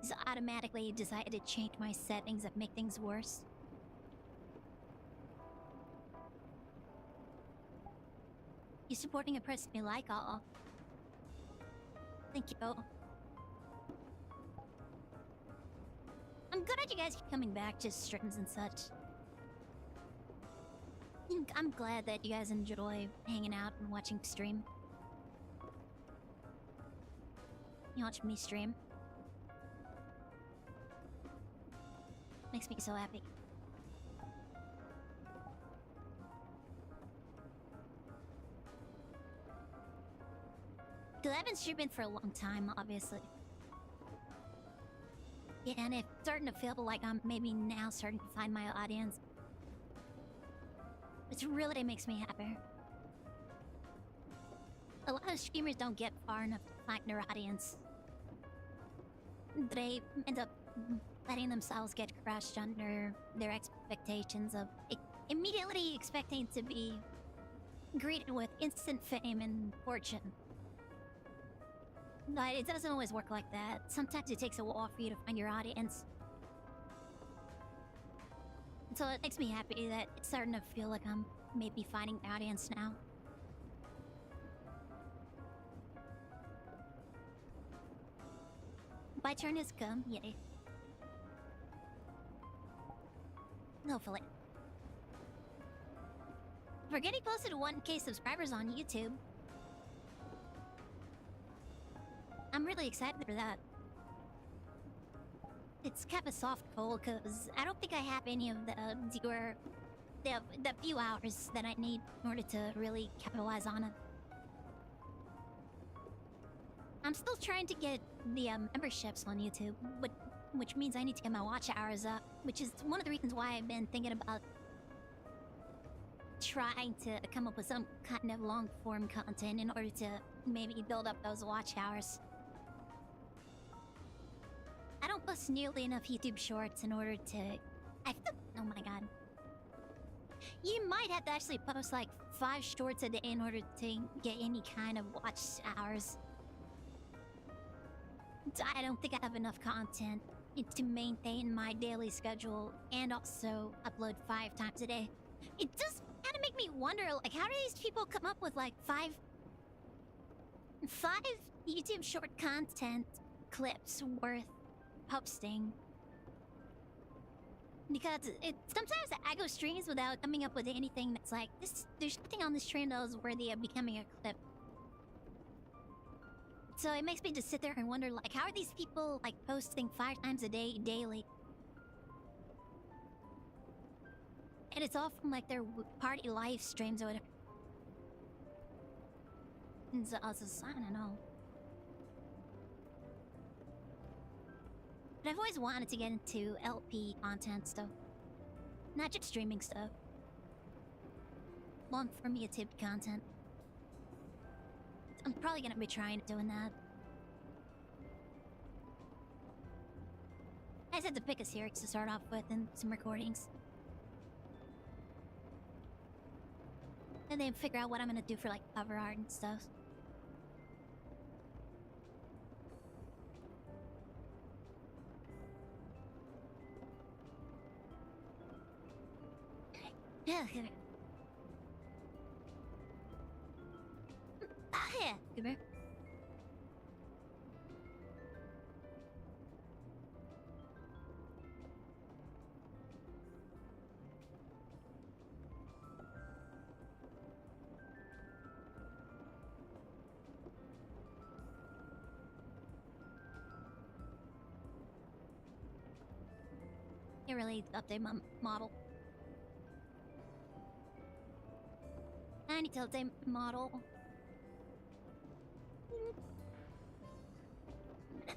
Just automatically decided to change my settings that make things worse. You supporting a person you like, all. Thank you. I'm glad you guys keep coming back to streams and such. I'm glad that you guys enjoy hanging out and watching stream. You watch me stream. Makes me so happy. Because I've been streaming for a long time, obviously. Yeah, and it's starting to feel like I'm maybe now starting to find my audience. Which really makes me happy. A lot of streamers don't get far enough to find their audience. They end up letting themselves get crushed under their expectations of immediately expecting to be greeted with instant fame and fortune. But it doesn't always work like that. Sometimes it takes a while for you to find your audience. So it makes me happy that it's starting to feel like I'm maybe finding the audience now. My turn has come, yay. Hopefully. We're getting closer to 1K subscribers on YouTube. I'm really excited for that. It's kind of a soft goal because I don't think I have any of the few hours that I need in order to really capitalize on it. I'm still trying to get the memberships on YouTube, which means I need to get my watch hours up, which is one of the reasons why I've been thinking about trying to come up with some kind of long-form content in order to maybe build up those watch hours. I don't post nearly enough YouTube shorts in order to... oh my god. You might have to actually post like 5 shorts a day in order to get any kind of watch hours. I don't think I have enough content to maintain my daily schedule and also upload 5 times a day. It does kind of make me wonder, like, how do these people come up with like 5 YouTube short content clips worth posting? Because sometimes I go streams without coming up with anything that's like, there's nothing on this stream that was worthy of becoming a clip. So it makes me just sit there and wonder, like, how are these people, like, posting 5 times a day, daily? And it's all from, like, their party live streams or whatever. And so, I don't know. But I've always wanted to get into LP content stuff. Not just streaming stuff. Long-form YouTube content. I'm probably gonna be trying doing that. I just had to pick a series to start off with and some recordings. And then figure out what I'm gonna do for like cover art and stuff. Yeah, come here. Yeah, come here. Can't really update my model. I need to update model. I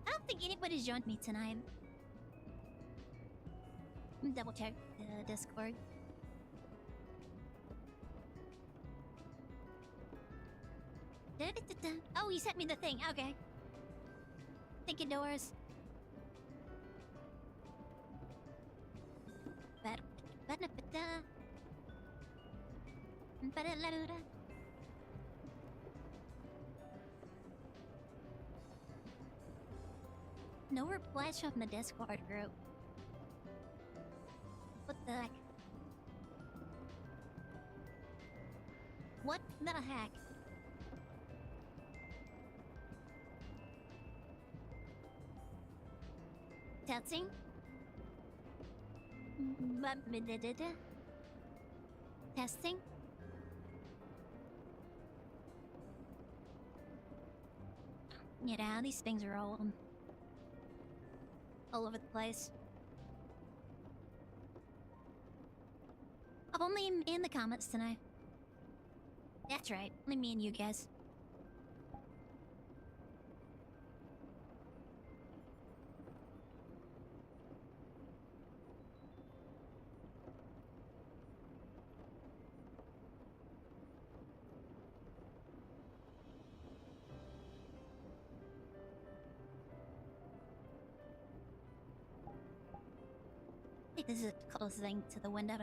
don't think anybody's joined me tonight. Double check the Discord. Oh, you sent me the thing. Okay. Thank you, Doors. No replies from the Discord group. What the heck? What the heck? Testing? Testing? You know, these things are all over the place. Only in the comments tonight. That's right, only me and you guys. I think this is the closest thing to the window.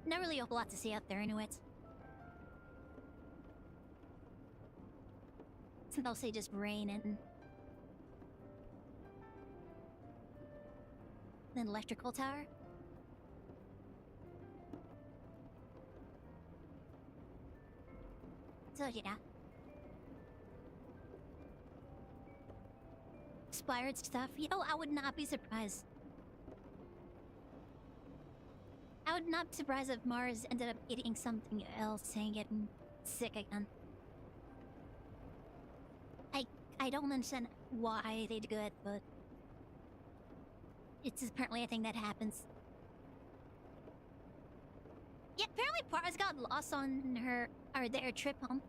Not really a whole lot to see out there, anyways. It's mostly just rain and an electrical tower. So, yeah. Expired stuff. You know, I would not be surprised. I would not be surprised if Mars ended up eating something else and getting sick again. I don't understand why they do it, but it's apparently a thing that happens. Yeah, apparently Mars got lost on their trip home.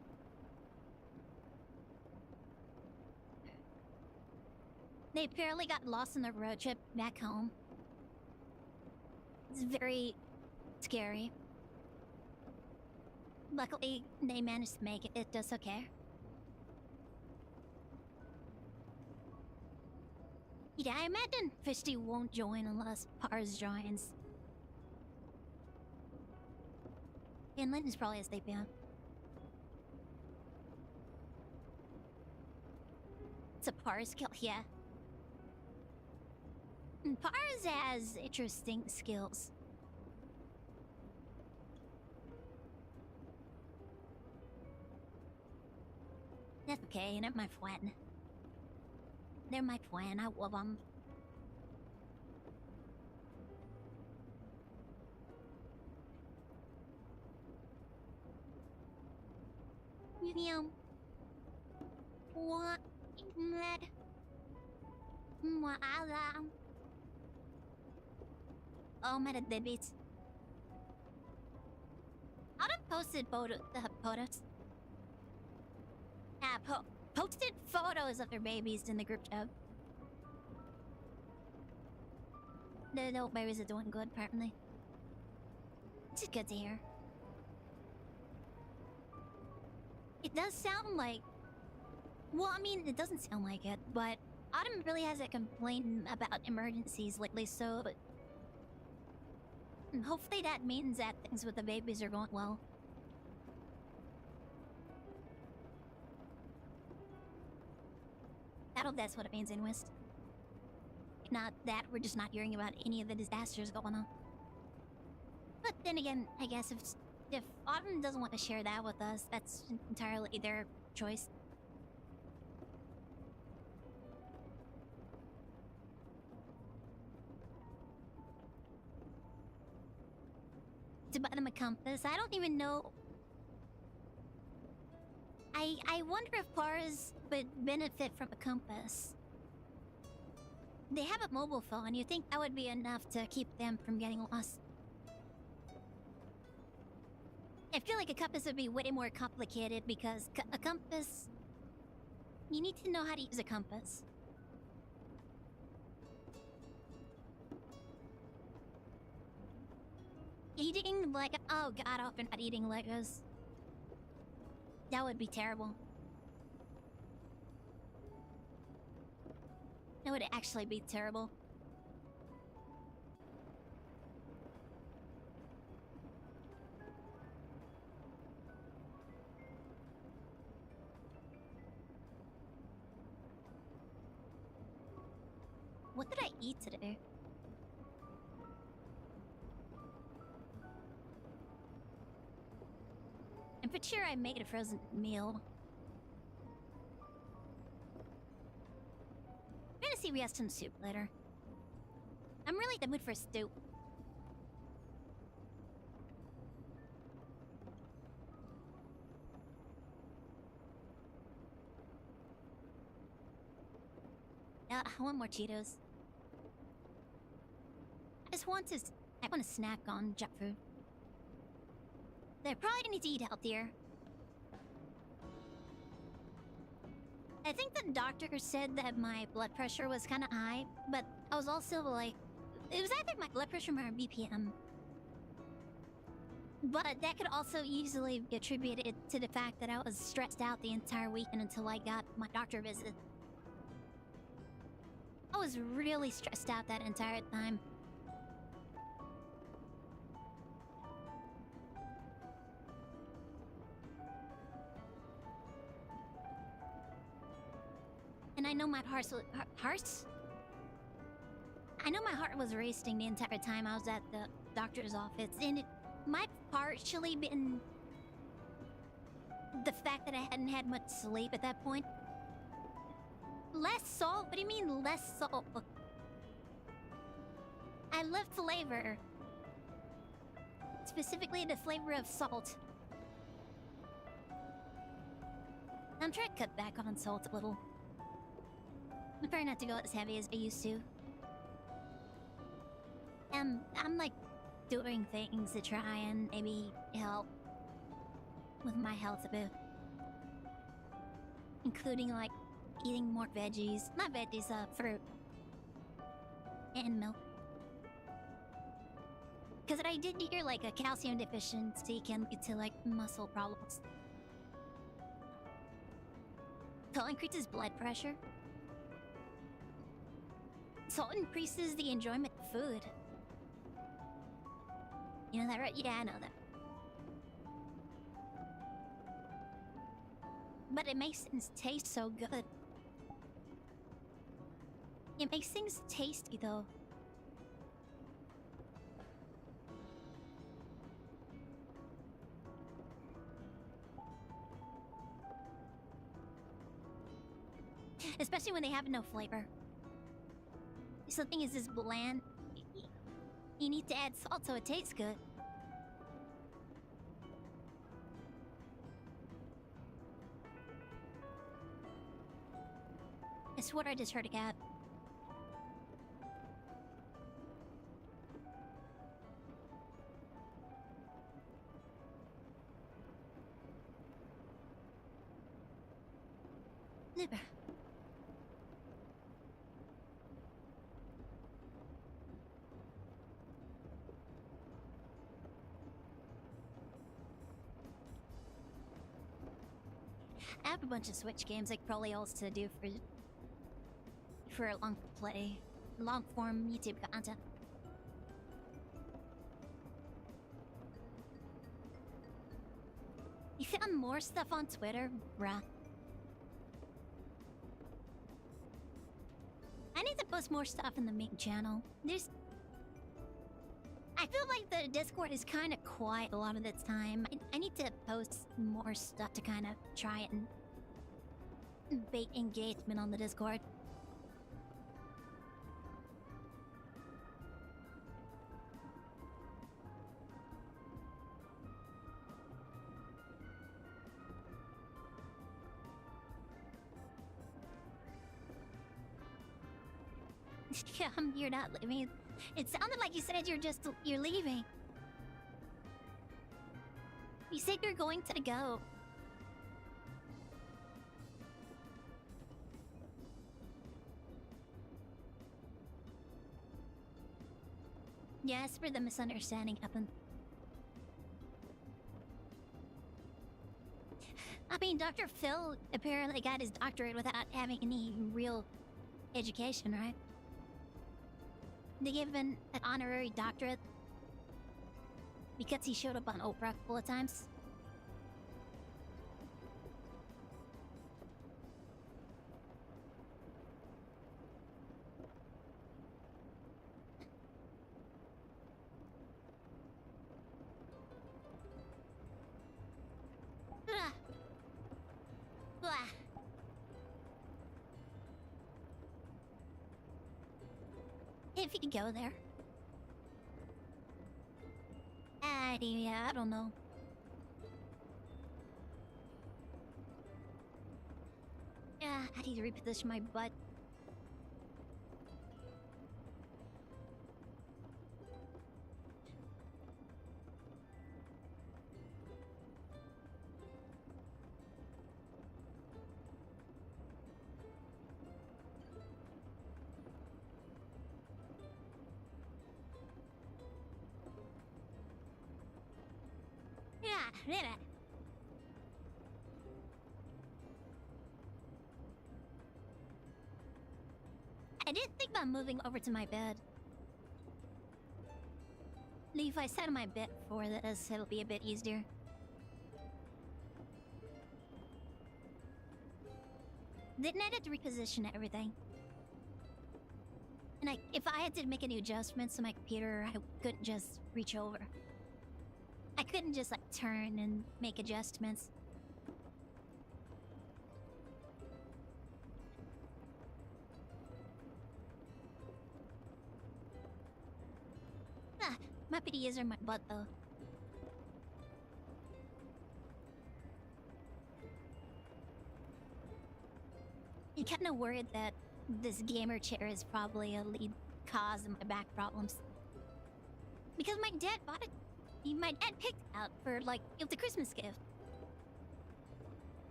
They apparently got lost on the road trip back home. It's very scary. Luckily, they managed to make it. It does okay. Yeah, I imagine Fisty won't join unless Pars joins. Finland is probably a sleeping. It's a Pars kill, yeah. Pars has interesting skills. That's okay, they're my friend. They're my friend, I love them. Medium. What? Mad. Oh, my debates. Autumn posted photos. Posted photos of their babies in the group chat. The little babies are doing good, apparently. It's good to hear. It does sound like... Well, I mean, it doesn't sound like it, but Autumn really hasn't complained about emergencies lately, so... hopefully that means that things with the babies are going well. I hope that's what it means anyways. If not that, we're just not hearing about any of the disasters going on. But then again, I guess if Autumn doesn't want to share that with us, that's entirely their choice. To buy them a compass, I don't even know. I wonder if Pars would benefit from a compass. They have a mobile phone. You think that would be enough to keep them from getting lost? I feel like a compass would be way more complicated because a compass... You need to know how to use a compass. Eating like oh god, I hope you're not eating Legos. That would be terrible. That would actually be terrible. What did I eat today? I'm pretty sure I made a frozen meal. I'm gonna see if we have some soup later. I'm really in the mood for stew. I want more Cheetos. I want a snack on junk food. I probably need to eat healthier. I think the doctor said that my blood pressure was kind of high, but I was also like, it was either my blood pressure or my BPM. But that could also easily be attributed to the fact that I was stressed out the entire weekend until I got my doctor visit. I was really stressed out that entire time. And I know my I know my heart was racing the entire time I was at the doctor's office, and it might partially been the fact that I hadn't had much sleep at that point. Less salt? What do you mean less salt? I love flavor. Specifically the flavor of salt. I'm trying to cut back on salt a little. I'm trying not to go as heavy as I used to. I'm like doing things to try and maybe help with my health a bit. Including like eating more veggies. Not veggies, fruit. And milk. Because I did hear like a calcium deficiency can lead to like muscle problems. Salt increases blood pressure. Salt increases the enjoyment of food. You know that, right? Yeah, I know that. But it makes things taste so good. It makes things tasty, though. Especially when they have no flavor. Something is just bland. You need to add salt so it tastes good. I swear I just heard a cat. Never. I have a bunch of Switch games like probably also do for a long form YouTube content. You found more stuff on Twitter, bruh. I need to post more stuff in the main channel. I feel like the Discord is kind of quiet a lot of the time. I need to post more stuff to kind of try and bait engagement on the Discord. Yeah, you're not leaving. It sounded like you said you're leaving. You said you're going to go. Yes, for the misunderstanding happened. mean, Dr. Phil apparently got his doctorate without having any real education, right? They gave him an honorary doctorate because he showed up on Oprah a couple of times. Blah. Blah. If you could go there. Yeah, I don't know. Yeah, I need to reposition my butt. Yeah. I did think about moving over to my bed. If I set my bed for this, it'll be a bit easier. Didn't I have to reposition everything? And if I had to make any adjustments to my computer, I couldn't just reach over. I couldn't just like turn and make adjustments. My PDAs are my butt though. I'm kind of worried that this gamer chair is probably a lead cause of my back problems. Because my dad bought it. My dad picked it out for like it was a Christmas gift.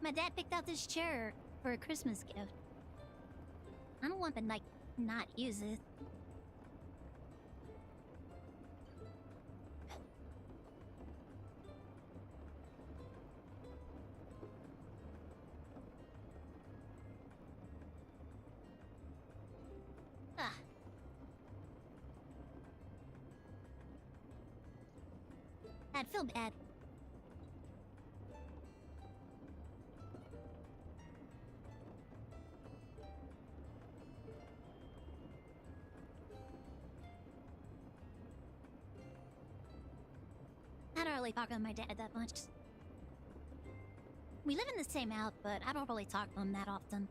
My dad picked out this chair for a Christmas gift. I don't want to like not use it. I'd feel bad. I don't really talk to my dad that much. We live in the same house, but I don't really talk to him that often.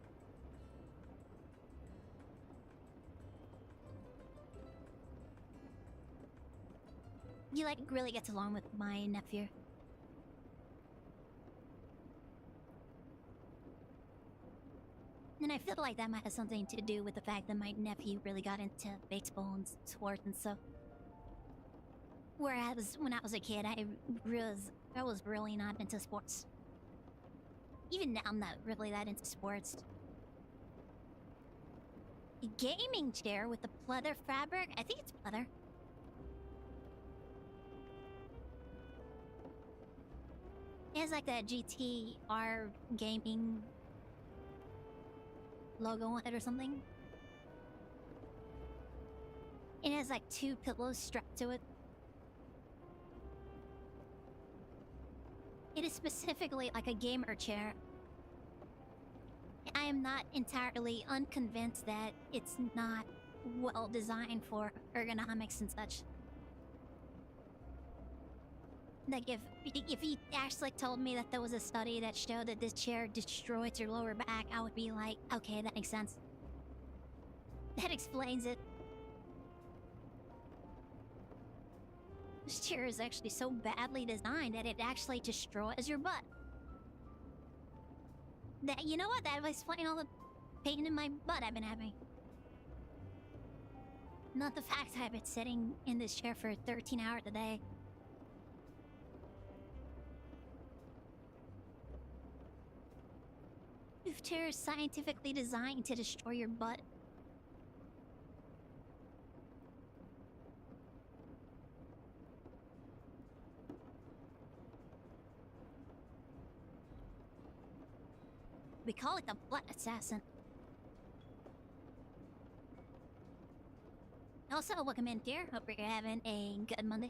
He like really gets along with my nephew. And I feel like that might have something to do with the fact that my nephew really got into baseball and sports and stuff. Whereas when I was a kid, I was really not into sports. Even now, I'm not really that into sports. A gaming chair with the pleather fabric? I think it's pleather. It has like that GTR gaming logo on it or something. It has like 2 pillows strapped to it. It is specifically like a gamer chair. I am not entirely unconvinced that it's not well designed for ergonomics and such. Like if he actually told me that there was a study that showed that this chair destroys your lower back, I would be like, okay, that makes sense. That explains it. This chair is actually so badly designed that it actually destroys your butt. That, you know what? That would explain all the pain in my butt I've been having. Not the fact that I've been sitting in this chair for 13 hours a day. This chair is scientifically designed to destroy your butt. We call it the Blood Assassin. Also, welcome in, dear. Hope you're having a good Monday.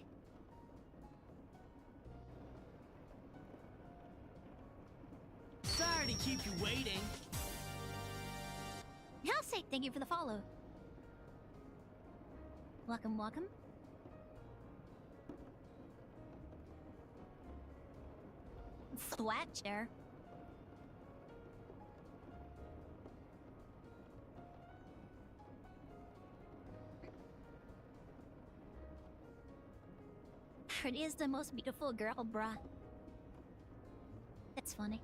Sorry to keep you waiting. I'll say thank you for the follow. Welcome, welcome. Flat chair. Pretty is the most beautiful girl, bruh. That's funny.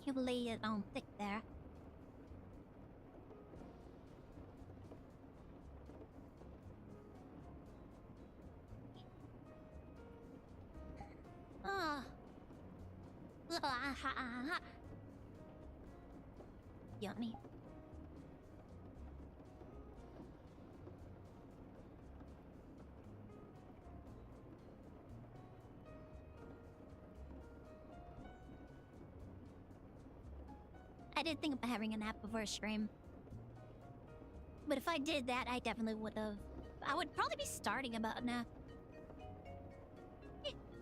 You lay it on thick there. Oh. Yummy. I did think about having a nap before a stream. But if I did that, I definitely would have. I would probably be starting about now.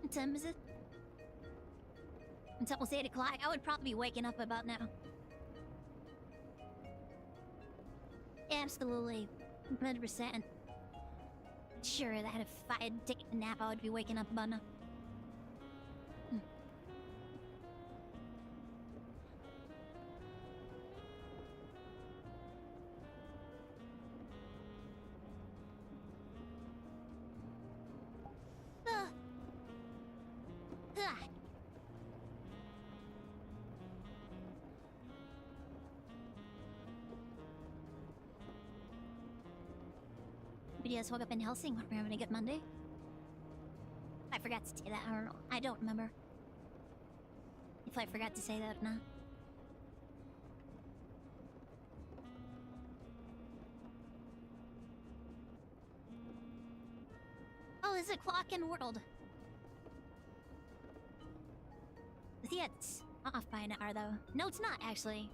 What time is it? It's almost 8 o'clock. I would probably be waking up about now. Absolutely. 100%. Sure that if I had taken a nap, I would be waking up about now. But you guys woke up in Helsing. We're having a good Monday. I forgot to say that. I don't know. I don't remember if I forgot to say that or not. Oh, there's a clock in world. Yeah, it's off by an hour though. No, it's not actually.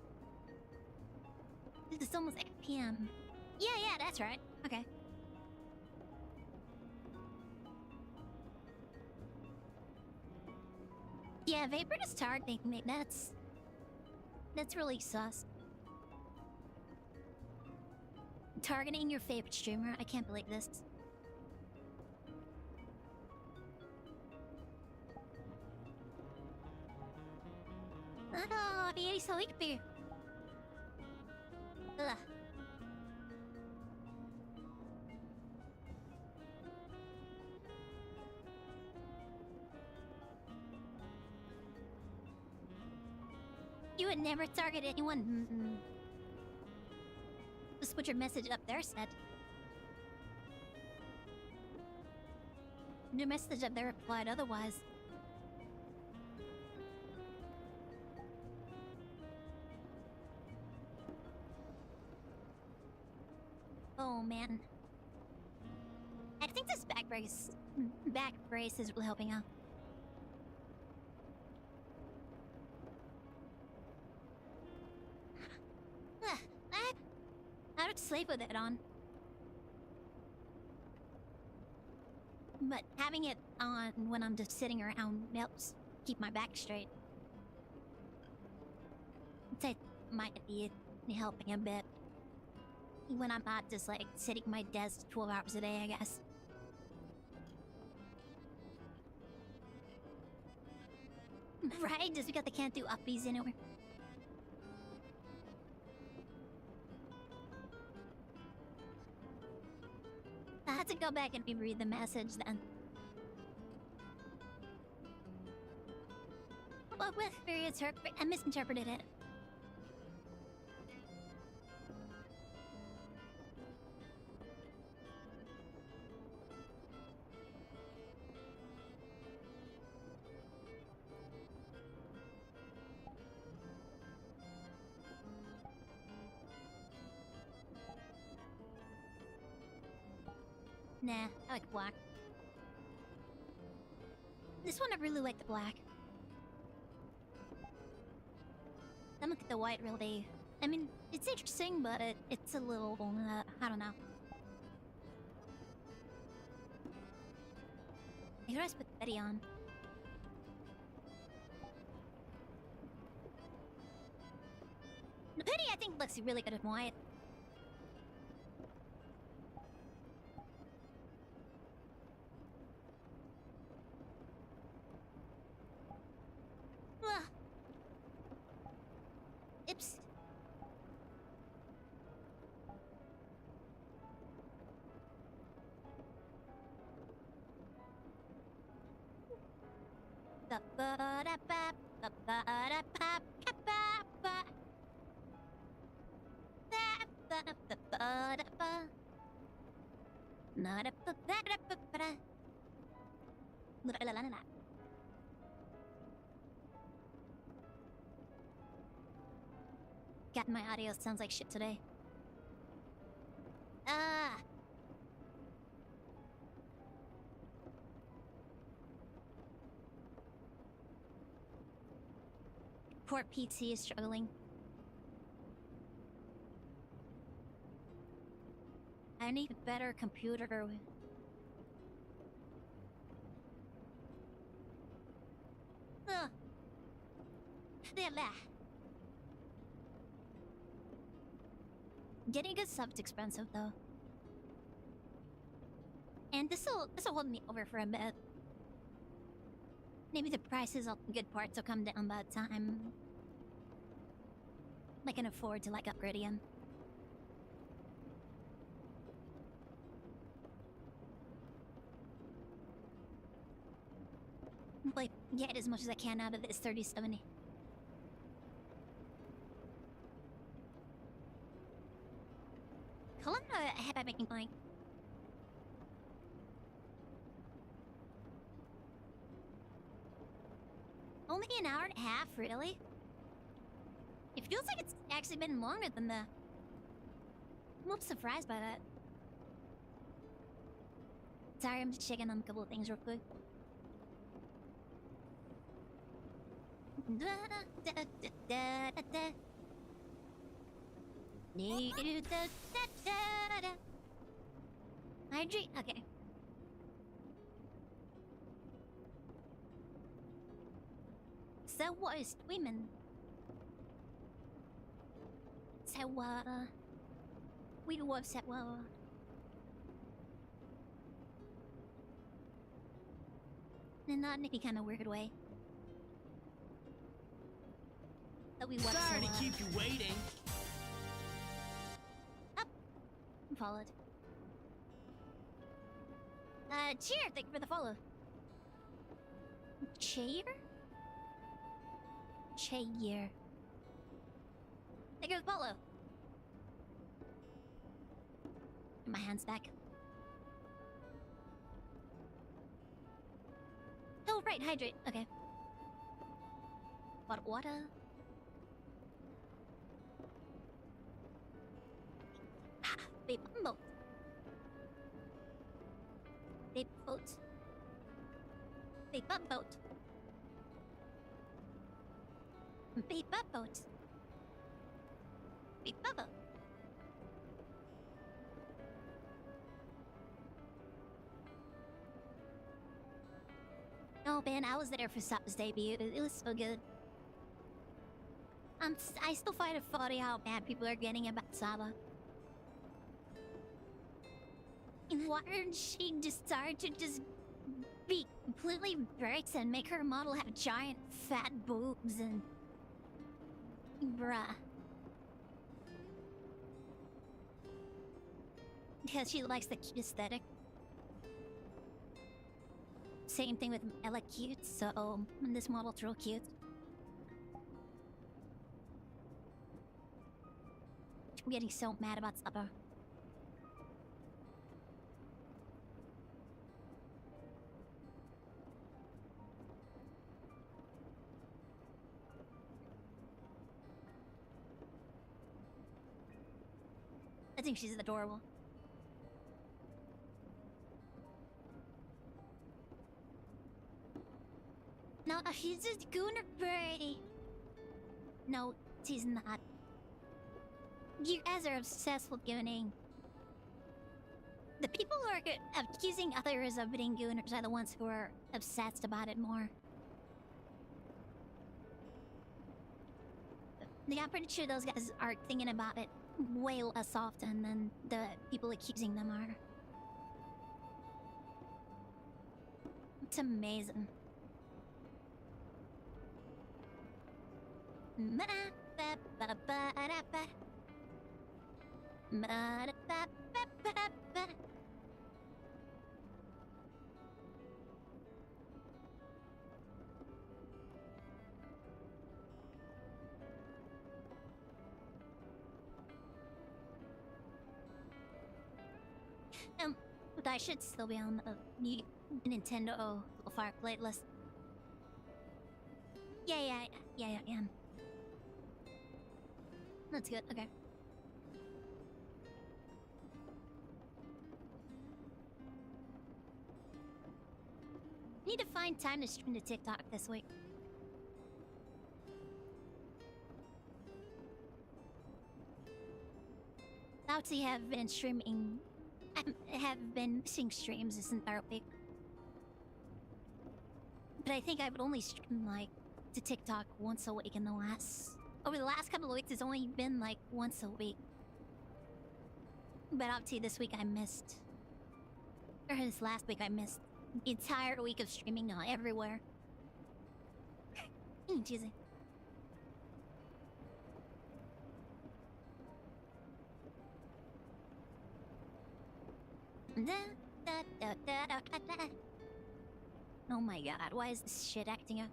It's almost 8 p.m. Yeah, that's right. Okay. Yeah, Vapor is targeting me. That's really sus. Targeting your favorite streamer. I can't believe this. Oh, very sleepy. Ugh. You would never target anyone. Just put your message up there, said. Your message up there replied otherwise. Oh man. I think this back brace is really helping out. I would sleep with it on. But having it on when I'm just sitting around helps keep my back straight. That might be helping a bit. When I'm not just like sitting at my desk 12 hours a day, I guess. Right? Just because they can't do uppies anywhere. I had to go back and reread the message then. Well, with periods, I misinterpreted it. Nah, I like black. This one I really like the black. Then look at the white relief. I mean, it's interesting, but it's a little, I don't know. I could always put Betty on. The Penny, I think, looks really good in white. Ugh. Oops. God, my audio sounds like shit today. Ah. Poor PT is struggling. I need a better computer. Ugh. There. Getting a good sub's expensive though. And this'll hold me over for a bit. Maybe the prices of good parts will come down by the time I can afford to like upgrade again. Like, get as much as I can out of this 3070. How long do I have I making like? Only an hour and a half, really? It feels like it's actually been longer than that. I'm a little surprised by that. Sorry, I'm just checking on a couple of things real quick. Hydrate? Okay. So what is women? So we love so and not in any kind of weird way. That we Sorry to keep you waiting. Up. I'm followed. Cheer, thank you for the follow. Cheer? Cheer. Thank you for the follow. My hands back. Oh, right, hydrate. Okay. Bottled water. Vape boat. Vape boat. Vape boat. Vape boat. Vape boat. Oh man, I was there for Saba's debut. It was so good. I still find it funny how bad people are getting about Saba. Why didn't she just start to just be completely bricks and make her model have giant fat boobs and... Bruh. Because she likes the cute aesthetic. Same thing with Ella cute, so this model's real cute. I'm getting so mad about Saba. I think she's adorable. No, she's just gonna pray. No, Opti's not. You guys are obsessed with gooning. The people who are accusing others of being gooners are the ones who are obsessed about it more. Yeah, I'm pretty sure those guys are thinking about it way less often than the people accusing them are. It's amazing. But I should still be on the new Nintendo Fire playlist. Yeah, I am. That's good, okay. Need to find time to stream to TikTok this week. Outsy have been streaming. I have been missing streams this entire week. But I think I've only streamed like to TikTok once a week in the last... Over the last couple of weeks, it's only been like once a week. But up to this week, I missed. Or this last week, I missed the entire week of streaming everywhere. Cheesy. Oh my god, why is this shit acting up?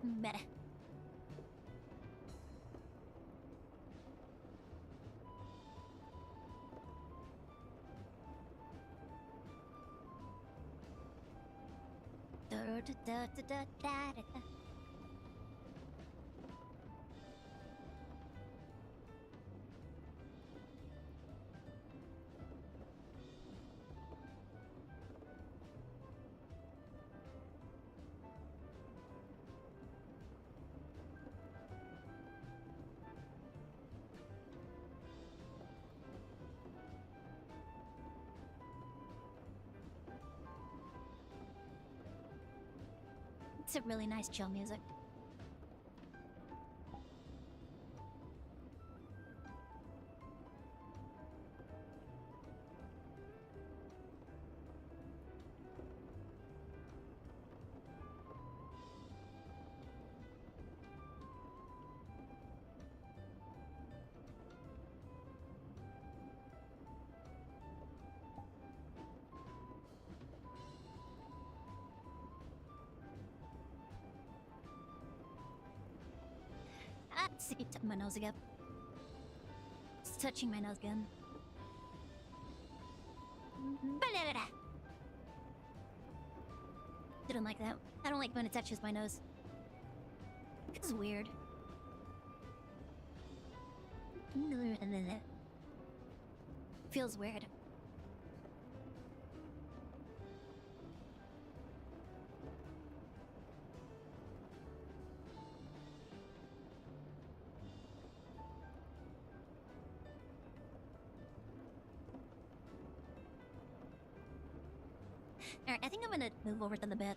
Meh. It's a really nice chill music. See, touch my nose again. It's touching my nose again. Didn't like that. I don't like when it touches my nose. It's weird. Feels weird. Alright, I think I'm gonna move over to the bed.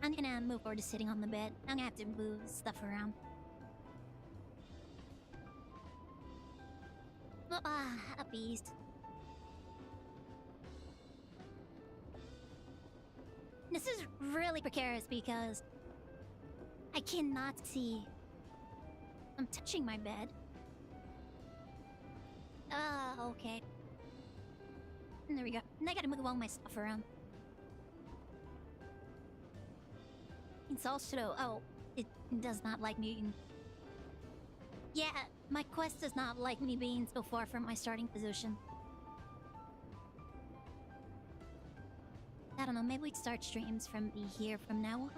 I'm gonna move over to sitting on the bed. I'm gonna have to move stuff around. A beast. This is really precarious because I cannot see. I'm touching my bed. Okay. There we go. And I gotta move all my stuff around. It's also... Oh, it does not like me being... Yeah, my quest does not like me being so far from my starting position. I don't know, maybe we'd start streams from here from now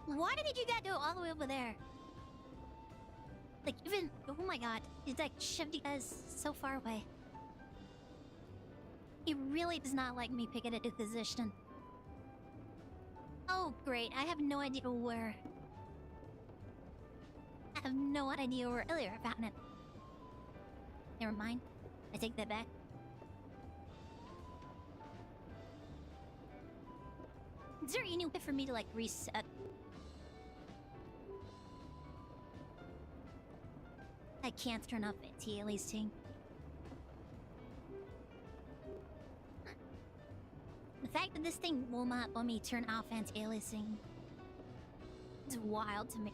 on? Why did you guys do it all the way over there? Like, even... Oh my god. It's like shoved you guys so far away. He really does not like me picking a new position. Oh, great. I have no idea where... I have no idea where earlier I found it. Never mind. I take that back. Is there any way for me to, like, reset? I can't turn off anti-aliasing. The fact that this thing will not let me turn off anti-aliasing is wild to me.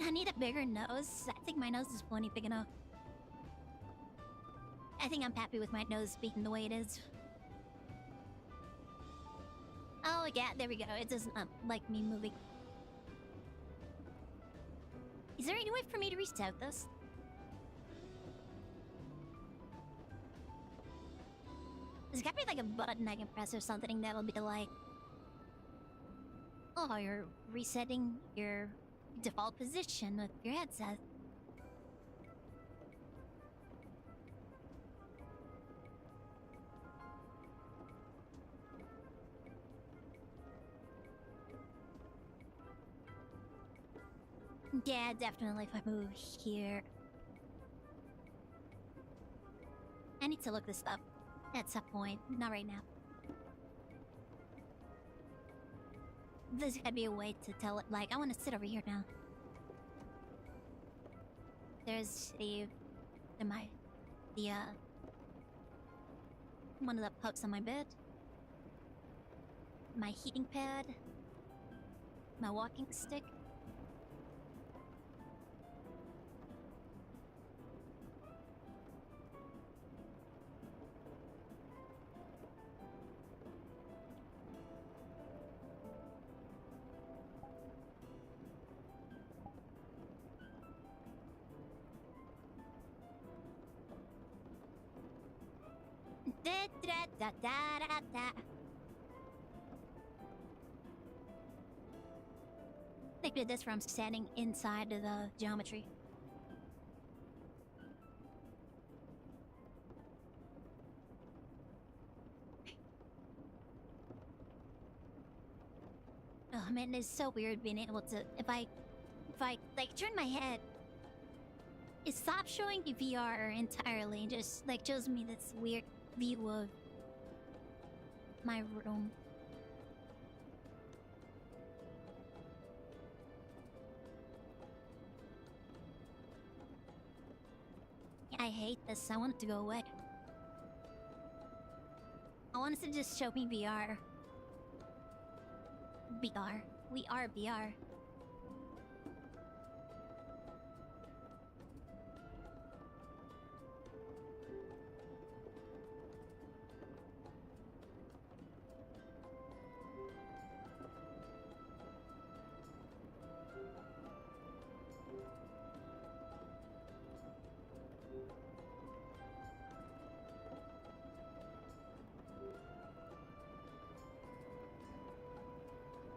I need a bigger nose. I think my nose is plenty big enough. I think I'm happy with my nose being the way it is. Oh yeah, there we go. It doesn't like me moving. Is there any way for me to reset this? There's gotta be like a button I can press or something that'll be like... Oh, you're resetting your default position with your headset. Yeah, definitely if I move here. I need to look this up at some point, not right now. There's gotta be a way to tell it, like, I want to sit over here now. There's one of the pucks on my bed. My heating pad. My walking stick. They did this from standing inside of the geometry. Oh man, it's so weird being able to... If I like turn my head, it stops showing the VR entirely and just like shows me this weird view of my room. I hate this. I want it to go away. I want it to just show me VR. VR. We are VR.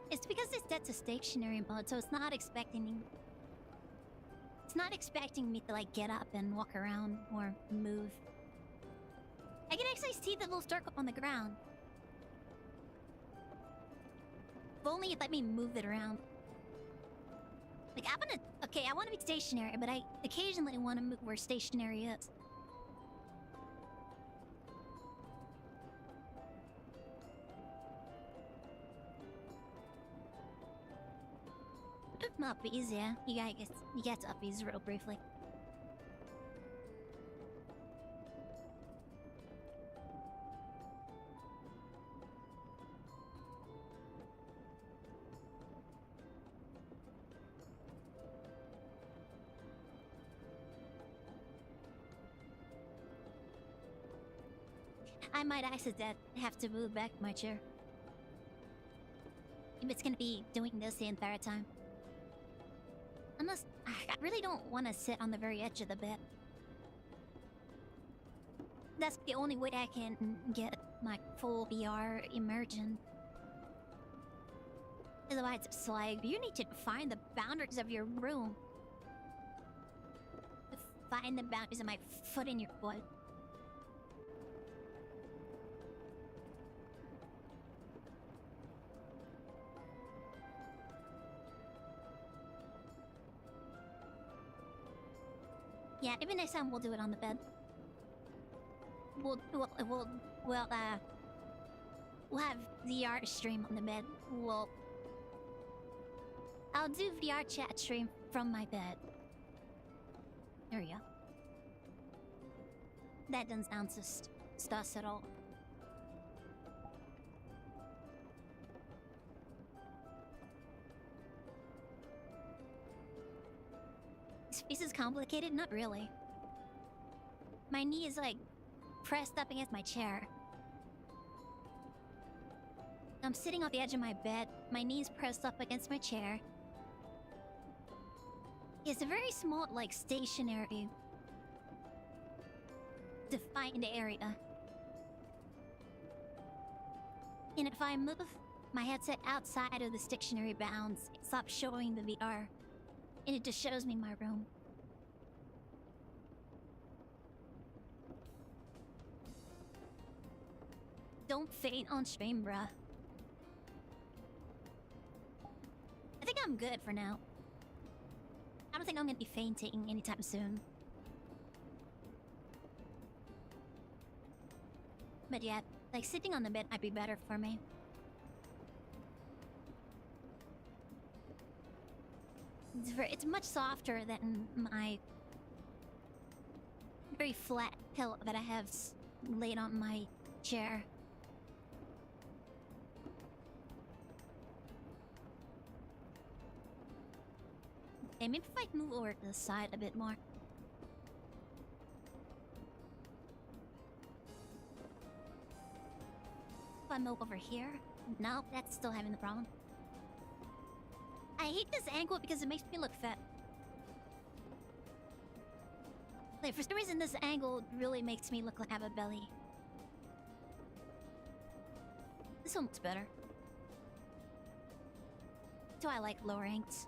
It's because it's set to stationary mode, so it's not expecting me. It's not expecting me to like get up and walk around or move. I can actually see the little circle on the ground. If only it let me move it around. Like I wanna be stationary, but I occasionally wanna move where stationary is. Uppies, yeah. You get to uppies real briefly. I might accidentally have to move back my chair. If it's gonna be doing this the entire time. Unless... I really don't want to sit on the very edge of the bed. That's the only way I can get my full VR immersion. Otherwise, it's like, you need to find the boundaries of your room. Find the boundaries of my foot in your foot. Yeah, maybe next time we'll do it on the bed. We'll have VR stream on the bed. I'll do VRChat stream from my bed. There we go. That doesn't sound sus at all. This piece is complicated? Not really. My knee is like pressed up against my chair. I'm sitting on the edge of my bed. My knee's pressed up against my chair. It's a very small, like, stationary, defined area. And if I move my headset outside of the stationary bounds, it stops showing the VR. And it just shows me my room. Don't faint on stream, bruh. I think I'm good for now. I don't think I'm gonna be fainting anytime soon. But yeah, like sitting on the bed might be better for me. It's much softer than my very flat pillow that I have laid on my chair. Okay, maybe if I move over to the side a bit more. If I move over here? No, that's still having the problem. I hate this angle because it makes me look fat. Like, for some reason, this angle really makes me look like I have a belly. This one looks better. Do I like lower ranks?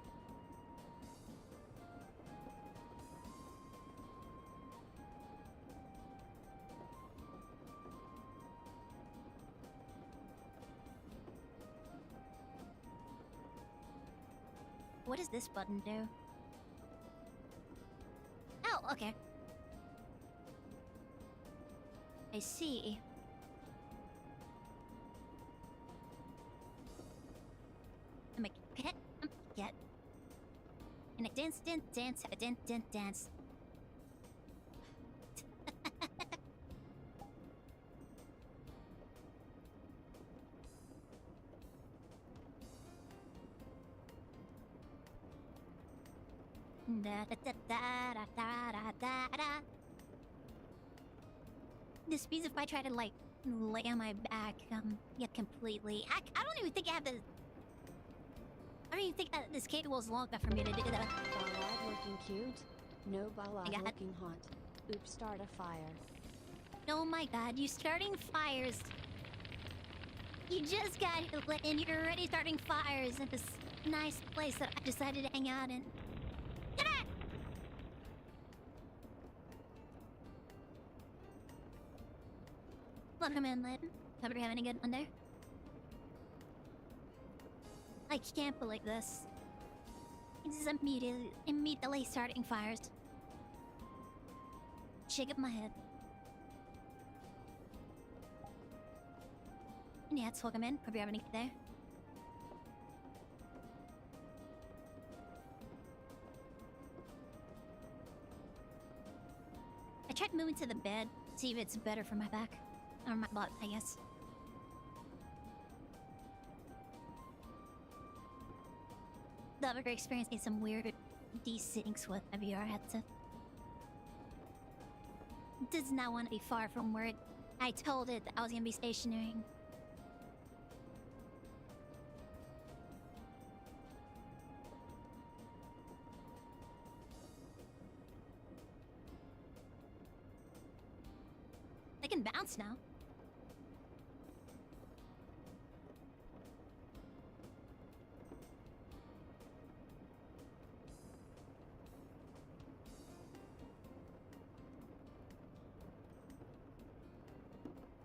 What does this button do? Oh, okay. I see. I'm a pet. I'm a cat. And I dance, dance, dance, I dance, dance, dance. Da da da da da da da da. This means if I try to like lay on my back, yeah, completely. I don't even think I have the. I don't even think that this cable is long enough for me to do that. Ballad looking cute. No ballad looking hot. Oops, start a fire. Oh my god, you starting fires. You just got here and you're already starting fires at this nice place that I decided to hang out in. Welcome in, Lynn. Hope you're having a good Monday. I can't believe this. It's just immediately starting fires. Shake up my head. And yeah, it's welcome in. Hope you're having a good day. I tried moving to the bed, see if it's better for my back. Or my butt, I guess. The other experiencing some weird desyncs with a VR headset. Does not want to be far from where I told it that I was gonna be stationary. can bounce now.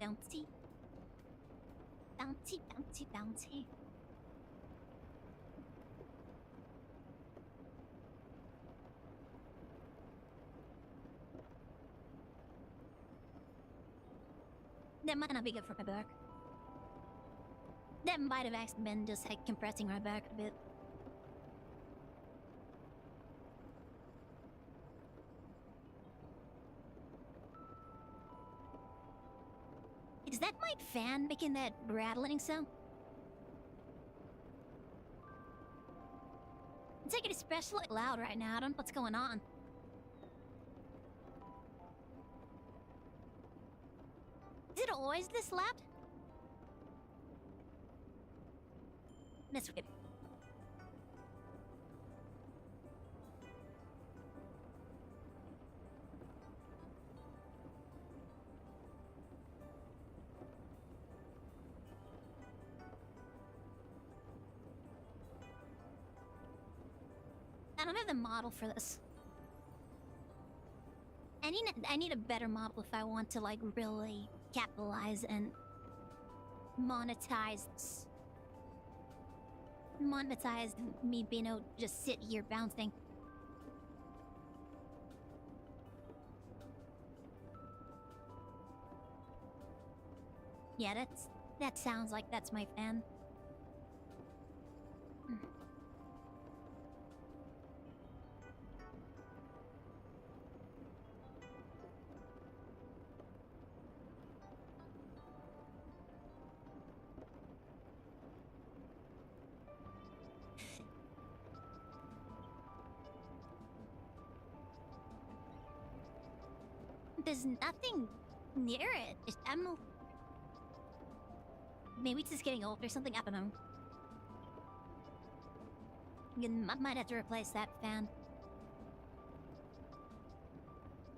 Bouncy. Bouncy, bouncy, bouncy. That might not be good for my back. That might have actually been just like compressing my back a bit. Is that my fan making that rattling sound? It's like especially loud right now. I don't know what's going on. Is it always this loud? That's weird. I don't have the model for this. I need a better model if I want to like really capitalize and monetize this. Monetize me being able to just sit here bouncing. Yeah, that sounds like that's my fan. There's nothing near it. Maybe it's just getting old or something. I don't know. I might have to replace that fan.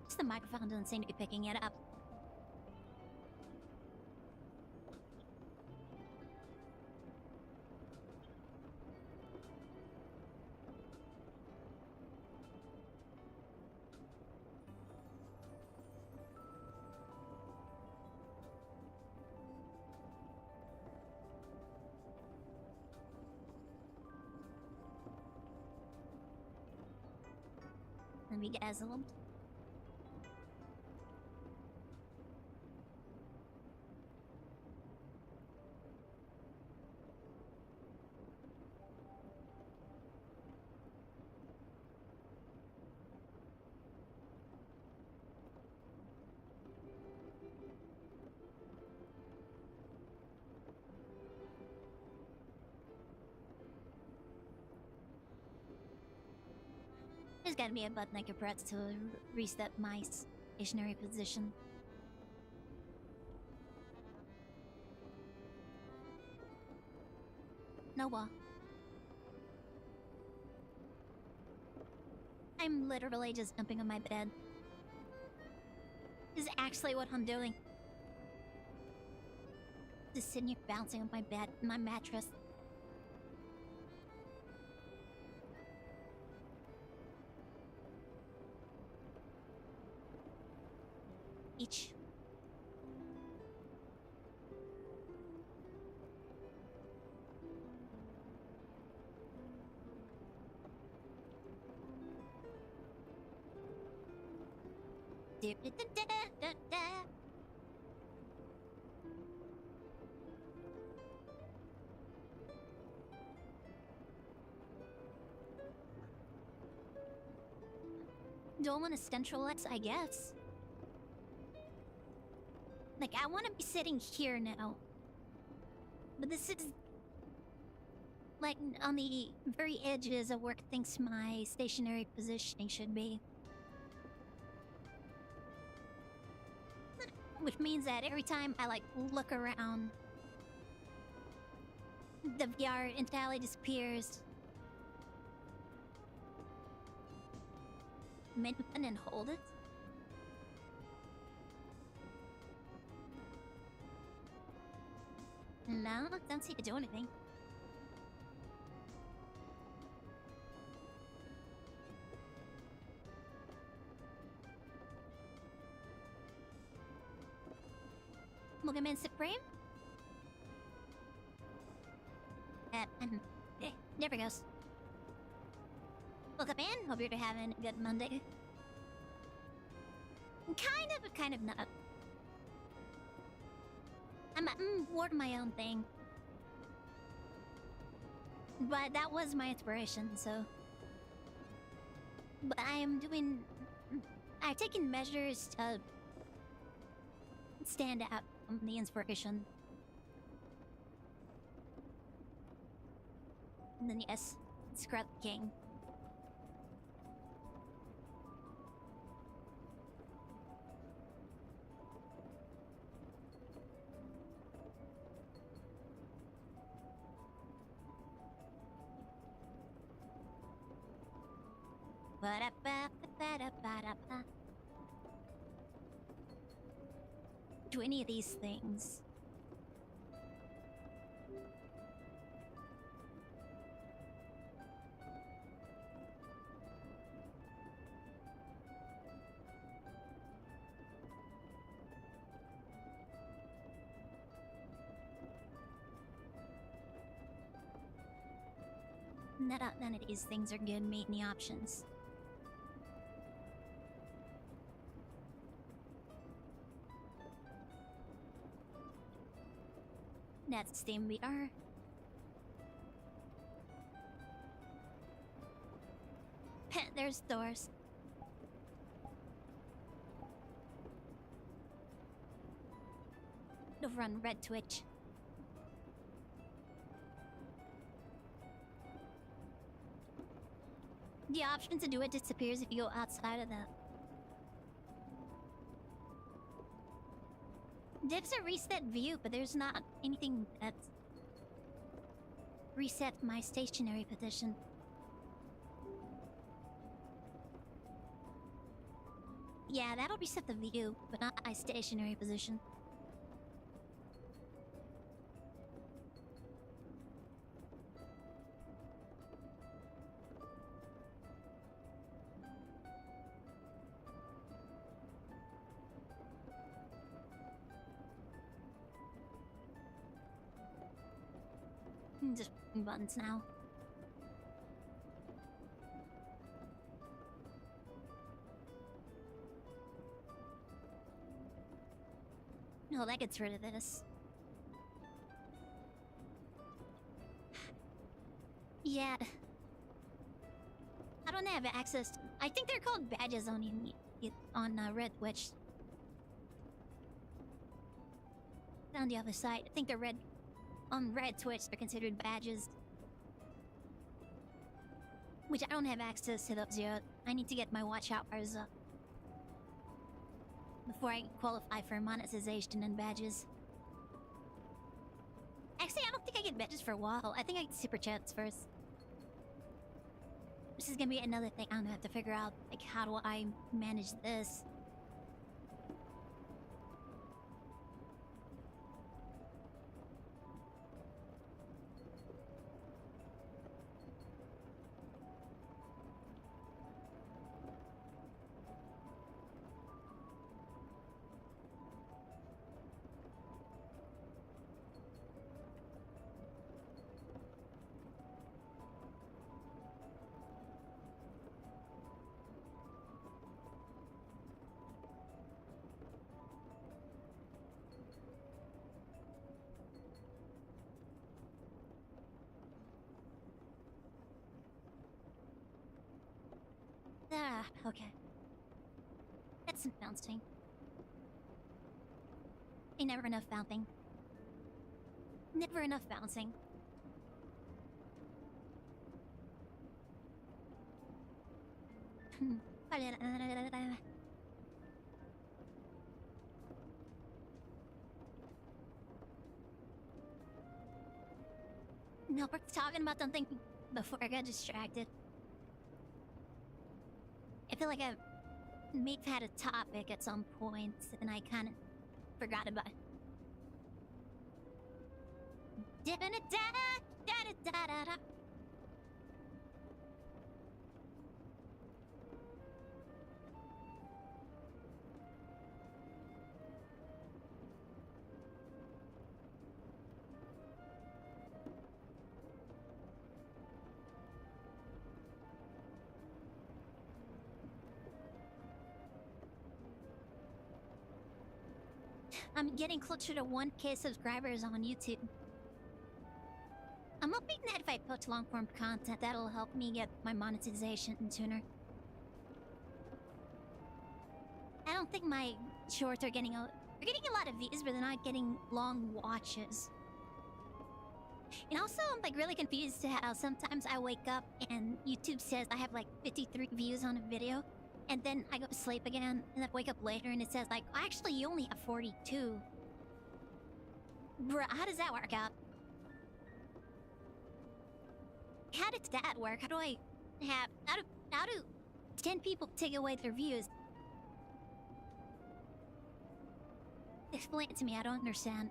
Just the microphone doesn't seem to be picking it up. And we dazzled. There's gotta be a button I can press to reset my stationary position. Noah. I'm literally just jumping on my bed. This is actually what I'm doing. Just sitting here bouncing on my bed, my mattress. Each. Do I want to centralize? I guess. Like, I want to be sitting here now. But this is... like, on the very edges of where it thinks my stationary positioning should be. Which means that every time I, like, look around, the VR entirely disappears. Mid button and hold it. No, don't seem to do anything. Mogaman Supreme? There we goes. Welcome in. Hope you're having a good Monday. Kind of, but kind of not. I'm more my own thing. But that was my inspiration, so... But I've taken measures to stand out from the inspiration. And then yes, Scrub King. Ba-da-ba-ba-da-ba-da-ba. Do any of these things. None of these things are good meat any options. That's Steam VR. There's doors. Over on Red Twitch. The option to do it disappears if you go outside of the... There's a reset view, but there's not anything that's... reset my stationary position. Yeah, that'll reset the view, but not my stationary position. Just buttons now. No, that gets rid of this. Yeah. I don't have access to... I think they're called badges on Red Twitch. On the other side, I think they're red... On Red Twitch, they're considered badges. Which I don't have access to those yet. I need to get my watch hours up before I qualify for monetization and badges. Actually, I don't think I get badges for a while. I think I get super chats first. This is gonna be another thing I'm gonna have to figure out. Like, how do I manage this? Okay. That's some bouncing. Ain't never enough bouncing. Never enough bouncing. No, we're talking about something before I got distracted. I feel like I've maybe had a topic at some point, and I kind of forgot about it. Dipping it da da da da da da. I'm getting closer to 1K subscribers on YouTube. I'm hoping that if I post long-form content, that'll help me get my monetization sooner. I don't think my shorts are getting they're getting a lot of views, but they're not getting long watches. And also, I'm like really confused to how sometimes I wake up and YouTube says I have like 53 views on a video, and then I go to sleep again, and then wake up later and it says like, actually, you only have 42. Bruh, how does that work out? How does that work? How do I have... How do 10 people take away their views? Explain it to me, I don't understand.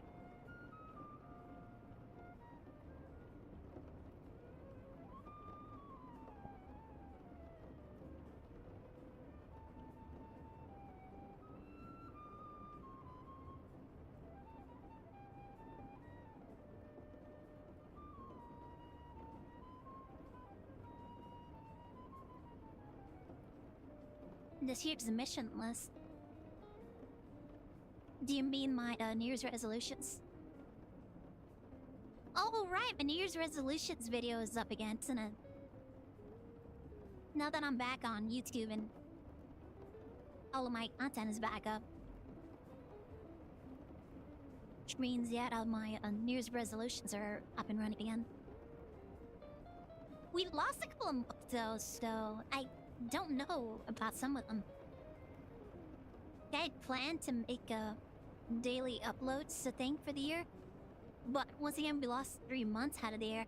This here's the mission list. Do you mean my New Year's resolutions? Oh, right, my New Year's resolutions video is up again, isn't it? Now that I'm back on YouTube and all of my content is back up. Which means, yeah, all my New Year's resolutions are up and running again. We lost a couple of months though, so I don't know about some of them. I had planned to make daily uploads a thing for the year, but once again we lost 3 months out of the year.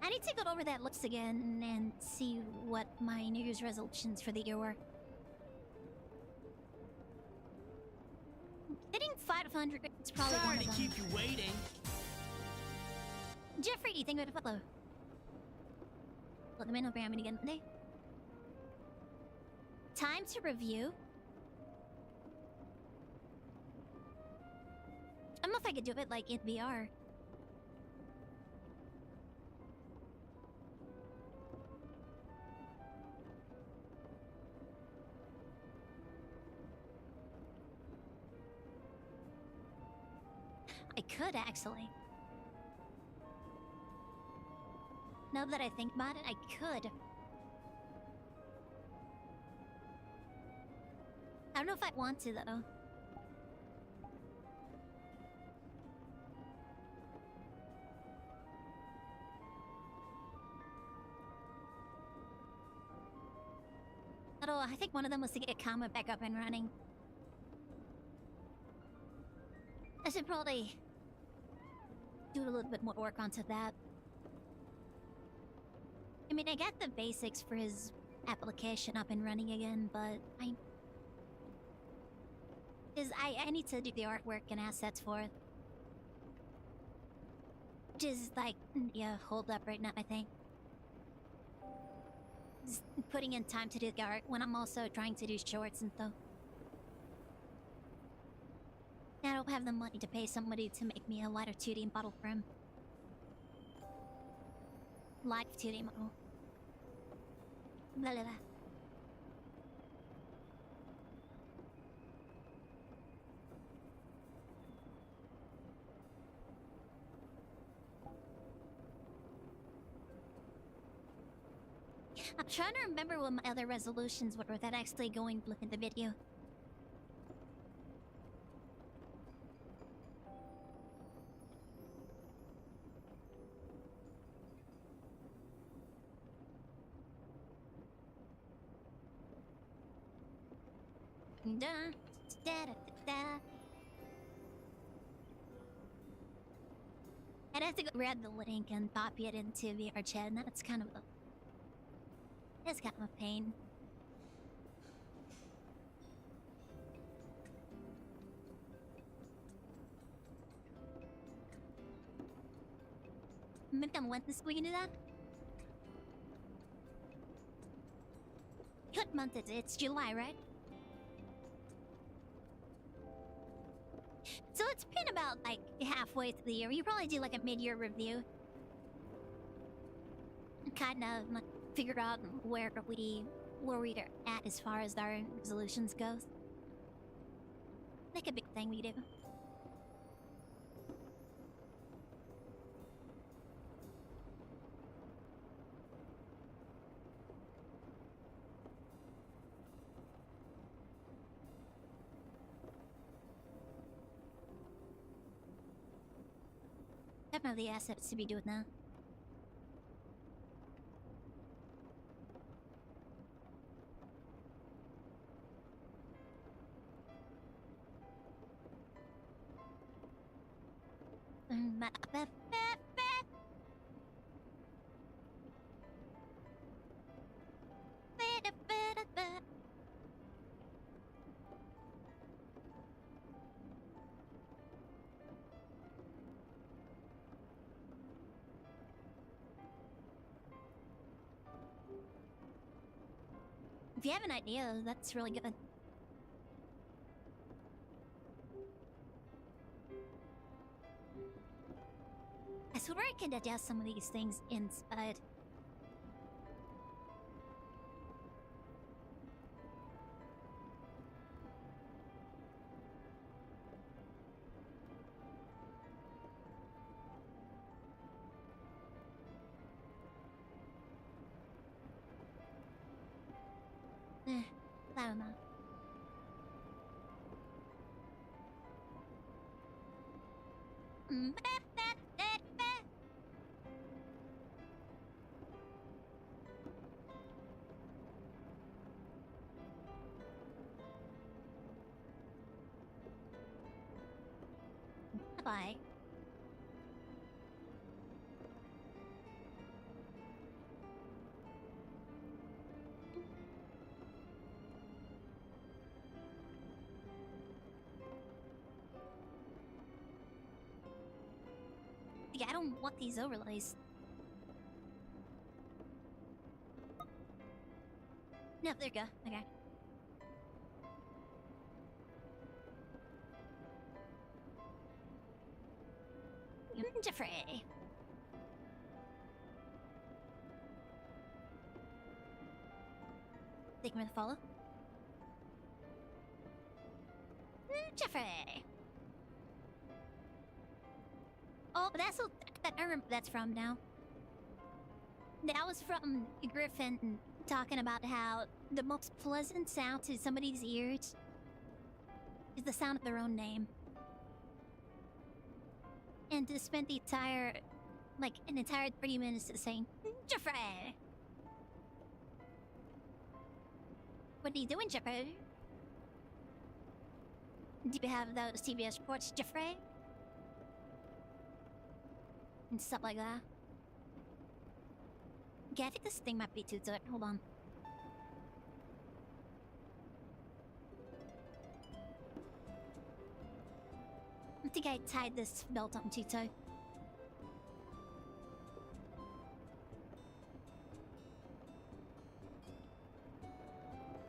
I need to go over that list again and see what my New Year's resolutions for the year were. Hitting 500 is probably one of them. Sorry to keep you waiting. Jeffrey, thank you for the follow. Welcome in, hope you're having a good day. Time to review. I don't know if I could do it like in VR. I could actually. Now that I think about it, I could. I don't know if I want to, though. Although, I think one of them was to get Kama back up and running. I should probably do a little bit more work onto that. I mean, I got the basics for his application up and running again, but I need to do the artwork and assets for it. Which is, like, yeah, hold up right now, I think. Just putting in time to do the art when I'm also trying to do shorts and stuff. I don't have the money to pay somebody to make me a lighter 2D model for him. Live 2D model. Blah, blah, blah. I'm trying to remember what my other resolutions were without actually going look at the video. Da, da, da, da. I'd have to go grab the link and copy it into VRChat, and that's kind of a... It's kind of a pain. maybe on Wednesday we can do that? What month is it? It's July, right? So it's been about like halfway through the year. We probably do like a mid-year review. Kind of like, figure out where we're at as far as our resolutions goes. Like a big thing we do. Definitely the assets to be doing that. If you have an idea, that's really good. I swear I could adjust some of these things inside. I don't know. Bye. Yeah, I don't want these overlays. No, there you go. Okay. Jeffrey. Take me to follow. Jeffrey. Oh, that's that I remember that's from now. That was from Griffin talking about how the most pleasant sound to somebody's ears is the sound of their own name. And to spend the entire, like, an entire 30 minutes saying, Jeffrey! What are you doing, Jeffrey? Do you have those TBS reports, Jeffrey? And stuff like that. Okay, I think this thing might be too tight. Hold on. I think I tied this belt on too tight.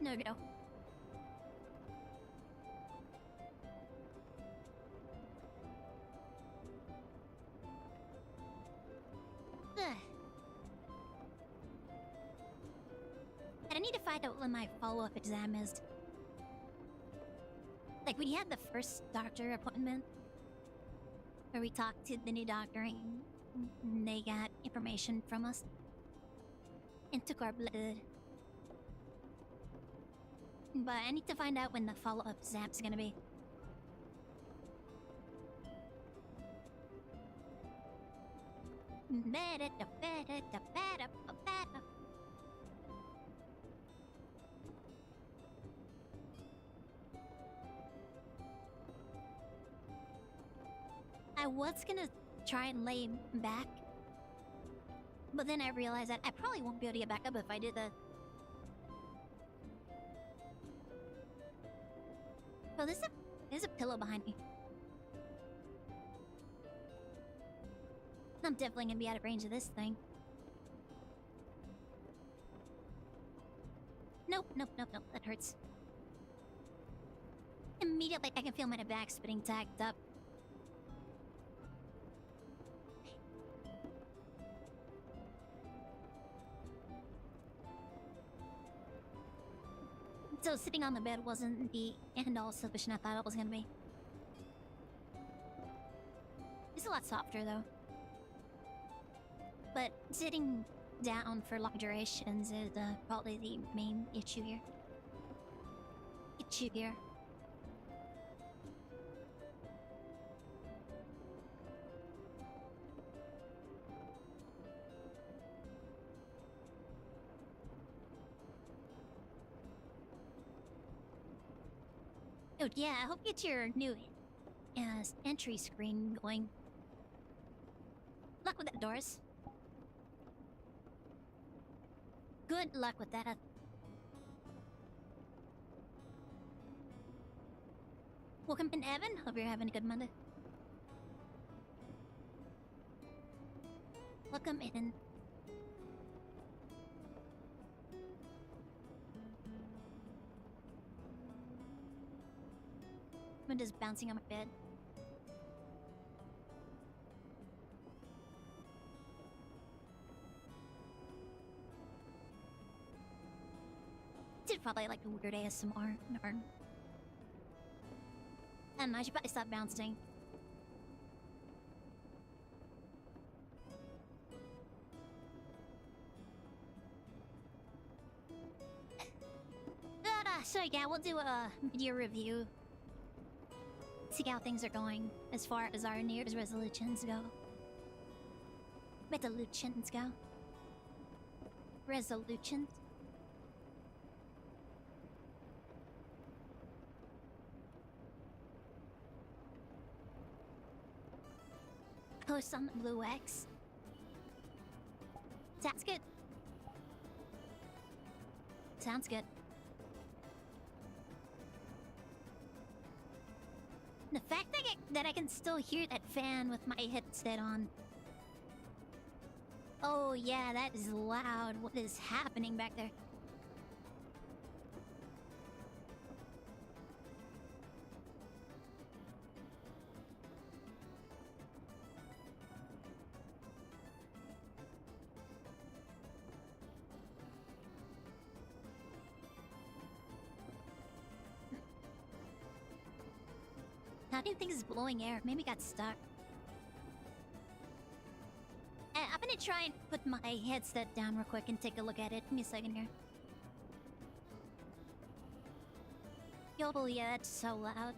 No, no. Ugh. I need to find out when my follow-up exam is. Like, when you had the first doctor appointment, where we talked to the new doctor and they got information from us and took our blood. But I need to find out when the follow-up exam's gonna be. I was gonna try and lay back, but then I realized that I probably won't be able to get back up if I did that. Oh, there's a pillow behind me. I'm definitely gonna be out of range of this thing. Nope, nope, nope, nope. That hurts. Immediately, I can feel my back getting tacked up. So sitting on the bed wasn't the end-all sufficient I thought it was gonna be. It's a lot softer, though. But sitting down for long durations is probably the main issue here. Oh yeah, I hope you get your new entry screen going. Luck with that, Doris. Good luck with that. Welcome in, Evan. Hope you're having a good Monday. Welcome in. I'm just bouncing on my bed. Did probably like a weird ASMR. Darn. And I should probably stop bouncing. So yeah, we'll do a video review. See how things are going as far as our New Year's resolutions go. Resolutions. Post some Blue X. Sounds good. Sounds good. The fact that I can still hear that fan with my headset on. Oh yeah, that is loud. What is happening back there? How do you think it's blowing air? Maybe got stuck. I'm gonna try and put my headset down real quick and take a look at it. Give me a second here. Yo, yeah, that's so loud.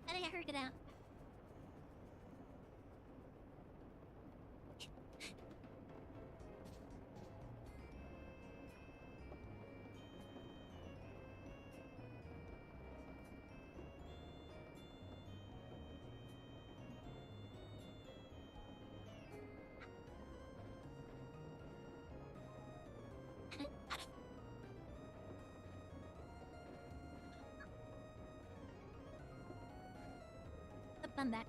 I think I heard it out. I'm back.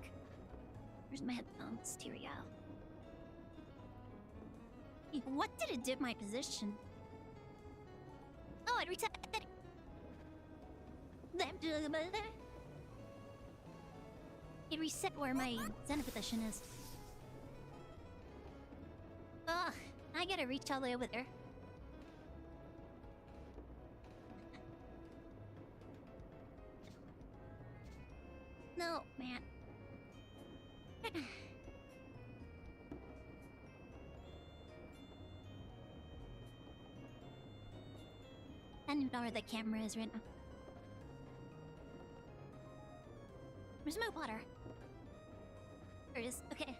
Where's my headphones? Here we go. What did it do to my position? Oh, it reset. It reset where my Zen position is. Ugh, I gotta reach all the way over there. No, man. I don't even know where the camera is right now. Where's my water? There it is. Okay.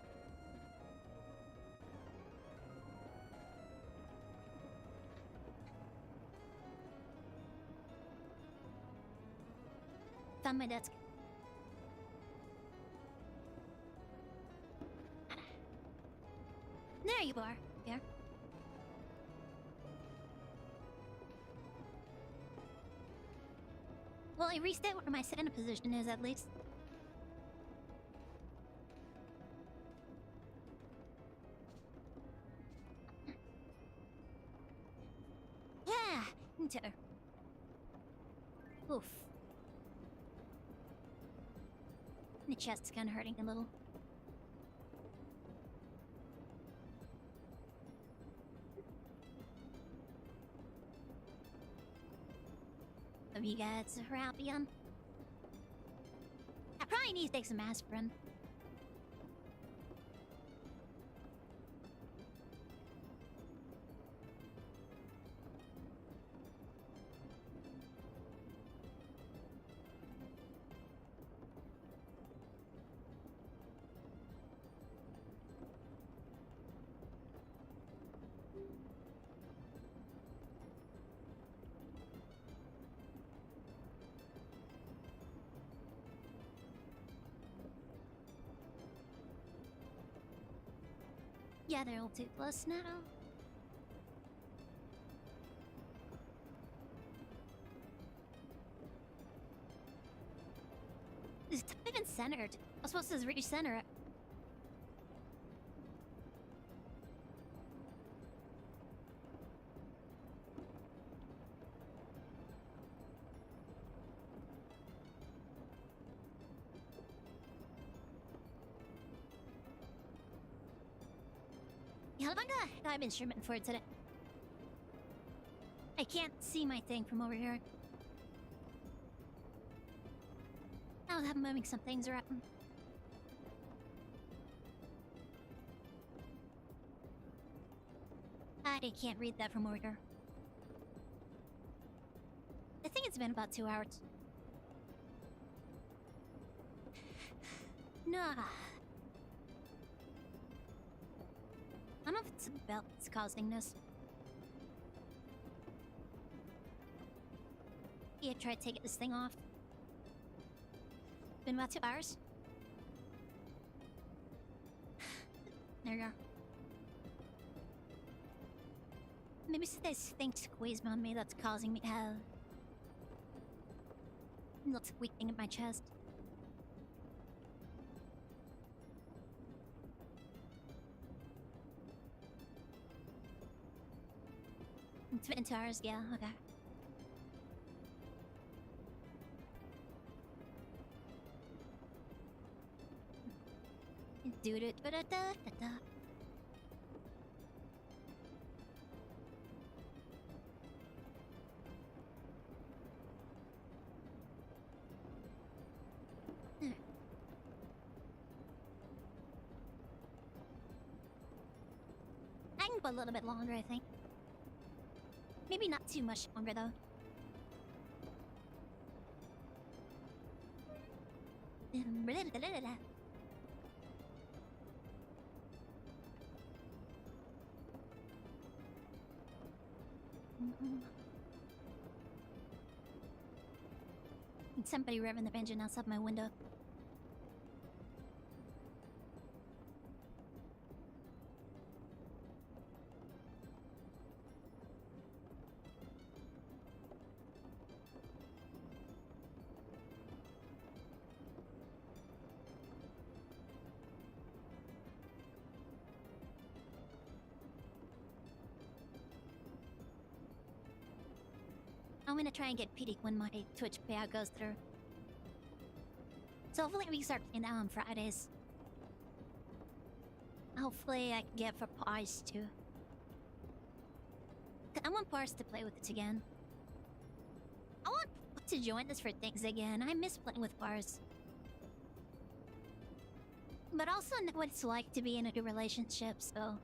Found my desk. There you are. Here. Well, I reset where my center position is at least. Yeah, enter. Oof. The chest's kind of hurting a little. Have you guys around beyond? I probably need to take some aspirin. Yeah, they're all toothless now. It's not even centered. I was supposed to re-center it. Yeah, I'm gonna dive instrument for it today. I can't see my thing from over here. I'll have moving some things around. I can't read that from over here. I think it's been about 2 hours. Nah. I don't know if it's a belt that's causing this. Yeah, try to take this thing off. Been about 2 hours. There you are. Maybe it's this thing squeezed on me that's causing me to have a little squeaking in my chest. It's been 2 hours, yeah, okay. Do do da da da da. I can go a little bit longer, I think. Maybe not too much longer, though. Somebody revving the engine outside my window. I'm gonna try and get PD when my Twitch payout goes through. So hopefully we start playing that on Fridays. Hopefully I can get for Pars too. I want Pars to play with it again. I want to join us for things again. I miss playing with Pars. But also know what it's like to be in a good relationship, so...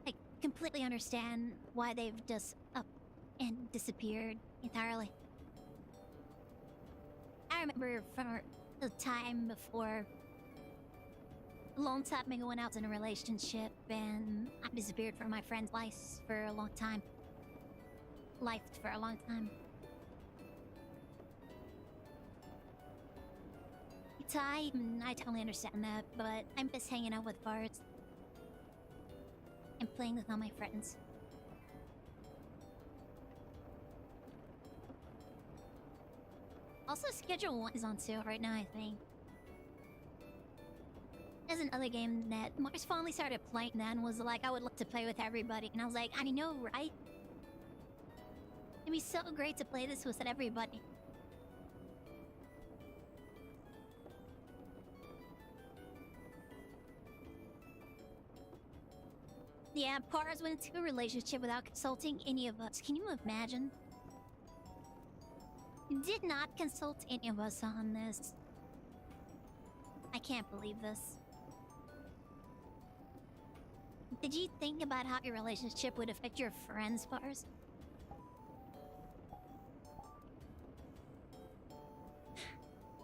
I completely understand why they've just and disappeared entirely. I remember from the time before, a long time ago when I was in a relationship and I disappeared from my friend's life for a long time. I totally understand that, but I miss hanging out with Bards and playing with all my friends. Also, Schedule 1 is on sale right now, I think. There's another game that Mars finally started playing then was like, I would love to play with everybody. And I was like, I know, right? It'd be so great to play this with everybody. Yeah, Pars went into a relationship without consulting any of us. Can you imagine? Did not consult any of us on this. I can't believe this. Did you think about how your relationship would affect your friends, Pars?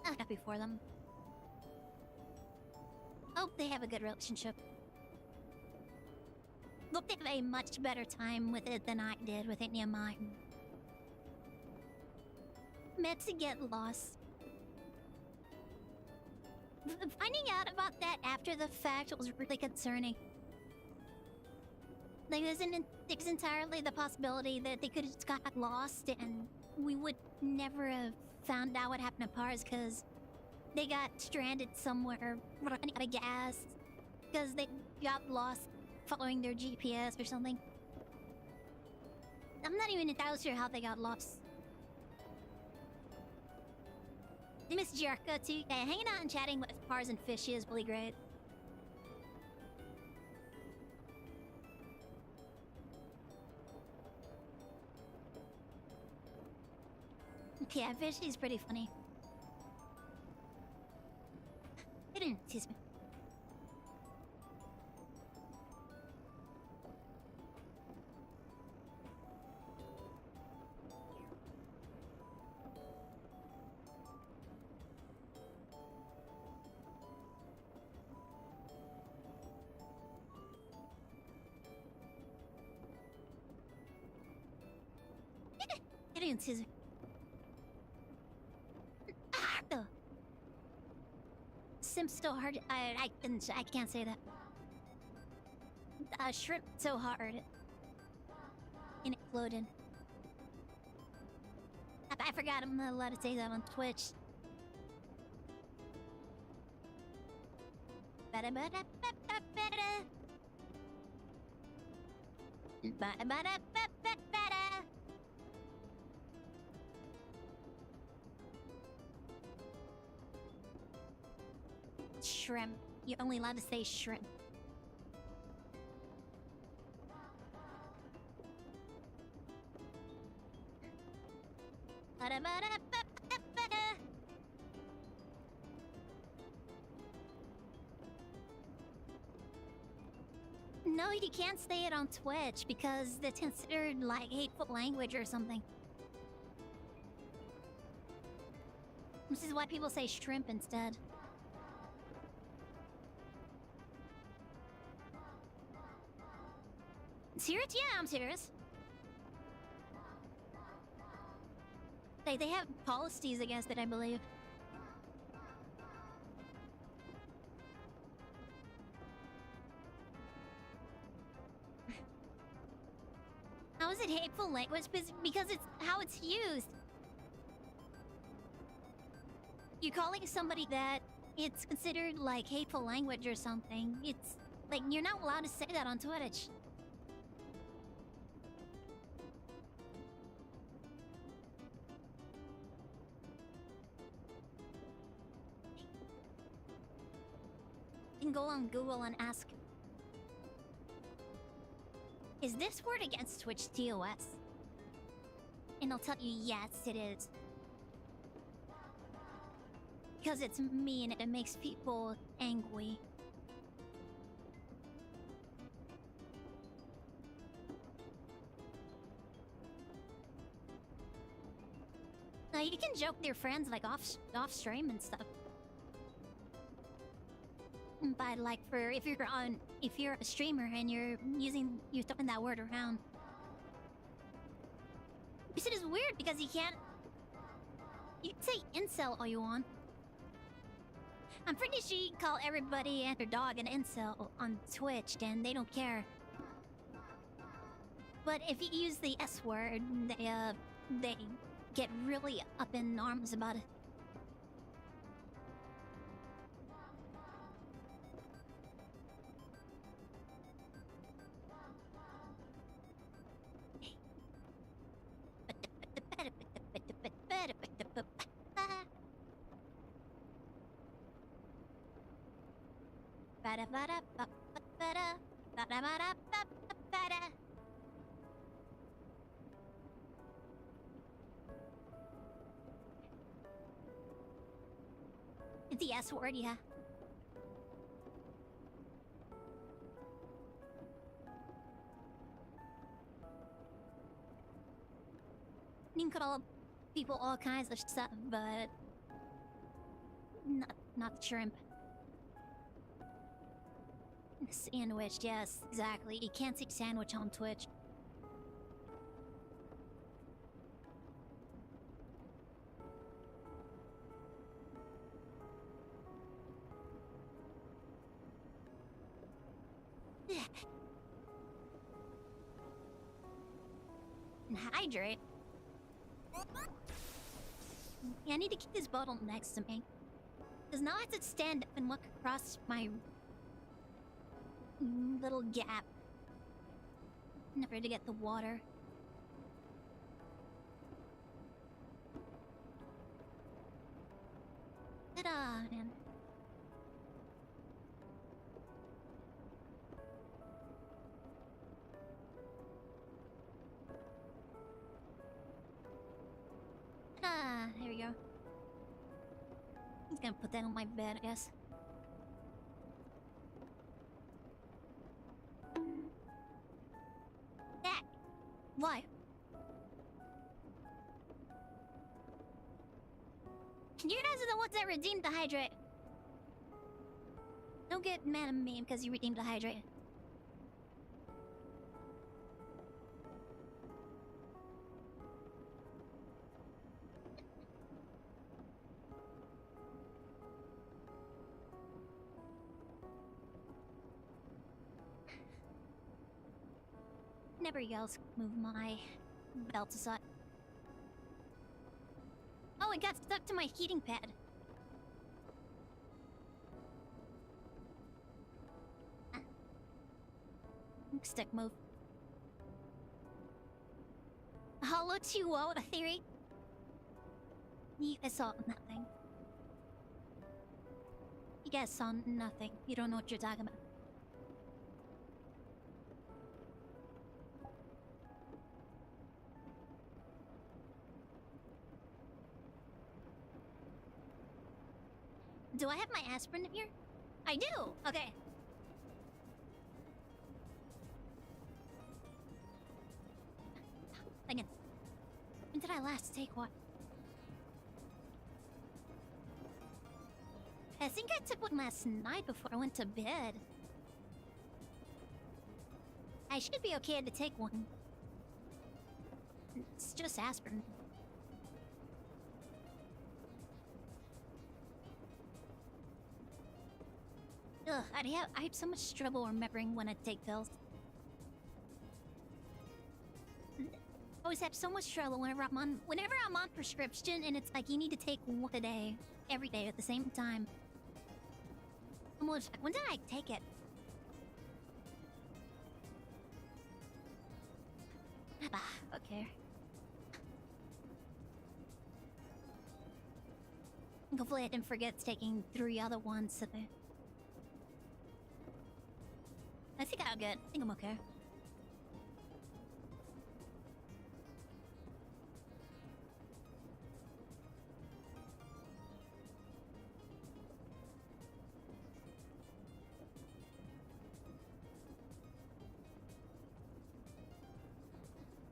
I'm happy for them. Hope they have a good relationship. Hope they have a much better time with it than I did with any of mine. Meant to get lost. Finding out about that after the fact was really concerning. Like, there's entirely the possibility that they could have just got lost and we would never have found out what happened to Pars because they got stranded somewhere running out of gas because they got lost following their GPS or something. I'm not even entirely sure how they got lost. I miss Jerka too. Yeah, hanging out and chatting with Pars and Fishy is really great. Yeah, Fishy's pretty funny. Excuse me. Excuse me. Sim's so hard. I can't say that. Shrimp so hard. And it floated. I forgot I'm not allowed to say that on Twitch. Shrimp. You're only allowed to say shrimp. No, you can't say it on Twitch because that's considered like hateful language or something. This is why people say shrimp instead. Serious? Yeah, I'm serious. They have policies against it, I believe. How is it hateful language? Because it's how it's used. You're calling somebody that, it's considered like hateful language or something. It's like you're not allowed to say that on Twitch. You can go on Google and ask, is this word against Twitch TOS? And I'll tell you, yes, it is. Because it's mean and it makes people angry. You can joke with your friends like off stream and stuff. But like if you're a streamer and you're throwing that word around. This is weird because you can say incel all you want. I'm pretty sure you can call everybody and their dog an incel on Twitch and they don't care. But if you use the S word, they get really up in arms about it. It's the S word, yeah. You can call people all kinds of stuff, but not shrimp. Sandwich, yes, exactly. You can't say sandwich on Twitch. And hydrate. Yeah, I need to keep this bottle next to me. Because now I have to stand up and look across my little gap. Never to get the water. Ta-da, man. Ah, there we go. I'm just gonna put that on my bed, I guess. That! Why? You guys are the ones that redeemed the hydrate. Don't get mad at me because you redeemed the hydrate. Never else move my belt aside. Oh, it got stuck to my heating pad. Stick move. Hollow 2-0 theory. You guys saw nothing. You guys saw nothing. You don't know what you're talking about. Do I have my aspirin in here? I do! Okay. Again. When did I last take one? I think I took one last night before I went to bed. I should be okay to take one. It's just aspirin. Ugh, I have so much trouble remembering when I take pills. I always have so much trouble whenever I'm on prescription and it's like you need to take one a day, every day at the same time. Almost, when did I take it? Okay. Hopefully I didn't forget taking 3 other ones today. I think I'm good. I think I'm okay.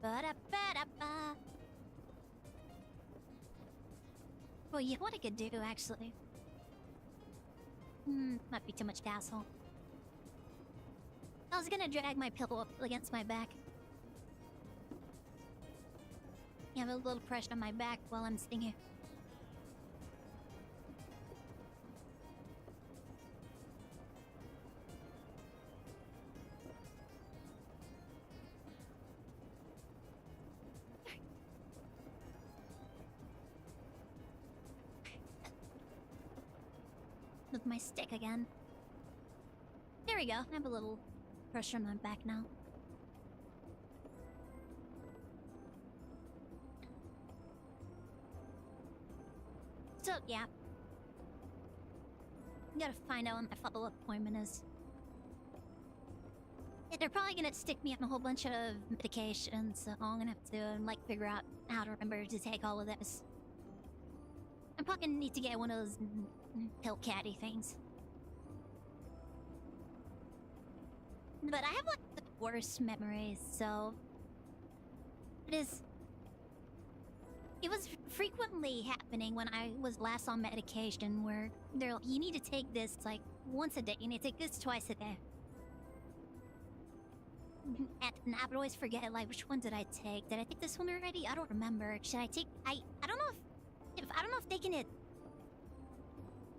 Ba-da-ba-da-ba. Well, you know what I could do, actually? Might be too much hassle. I was gonna drag my pillow up against my back. You have a little pressure on my back while I'm sitting here. With my stick again. There we go. I have a little pressure on my back now. So, yeah. I gotta find out when my follow-up appointment is. Yeah, they're probably gonna stick me on a whole bunch of medications, so I'm gonna have to, like, figure out how to remember to take all of this. I'm probably gonna need to get one of those pill caddy things. But I have, like, the worst memories, so... It was frequently happening when I was last on medication, where they're like, you need to take this, like, once a day. You need to take this twice a day. And I would always forget, like, which one did I take? Did I take this one already? I don't remember. Should I take... I don't know if I don't know if taking it...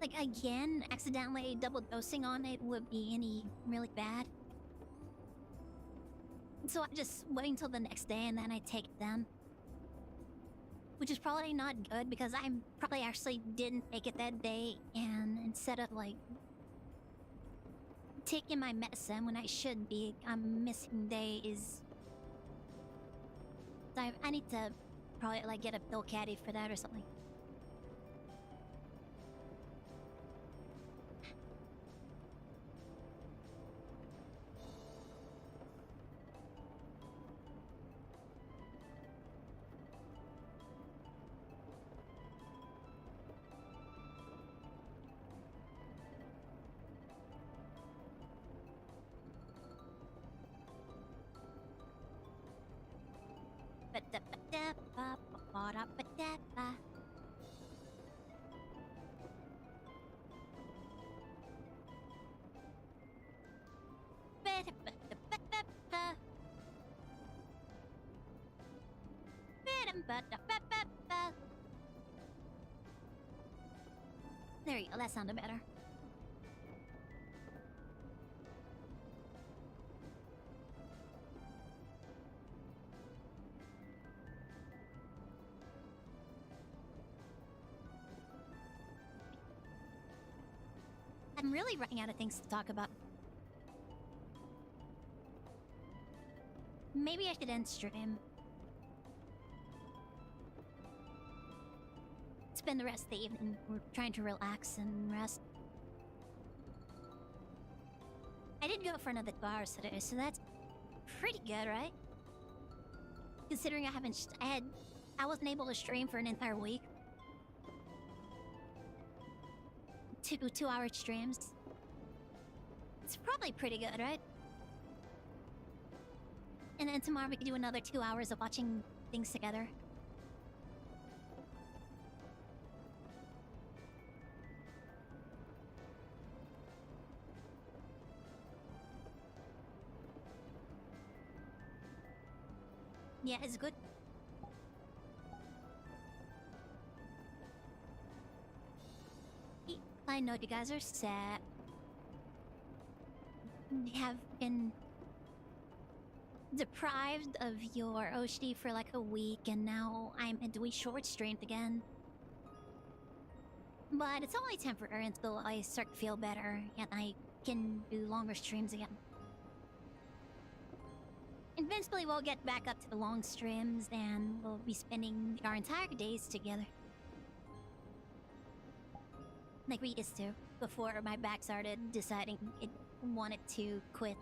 Like, again, accidentally double dosing on it would be any really bad. So I just wait until the next day and then I take it then. Which is probably not good because I probably actually didn't take it that day, and instead of, like, taking my medicine when I should be, I'm missing days. So I need to probably, like, get a pill caddy for that or something. There you go, that sounded better. I'm really running out of things to talk about. Maybe I should end stream. Spend the rest of the evening trying to relax and rest. I did go for another 2 hours today, so that's pretty good, right? Considering I wasn't able to stream for an entire week. Two-hour streams. It's probably pretty good, right? And then tomorrow we could do another 2 hours of watching things together. Yeah, it's good. I know you guys are sad. You have been deprived of your OSD for like a week, and now I'm doing short streams again. But it's only temporary until I start to feel better and I can do longer streams again. Eventually we'll get back up to the long streams and we'll be spending our entire days together. Like we used to, before my back started deciding it wanted to quit.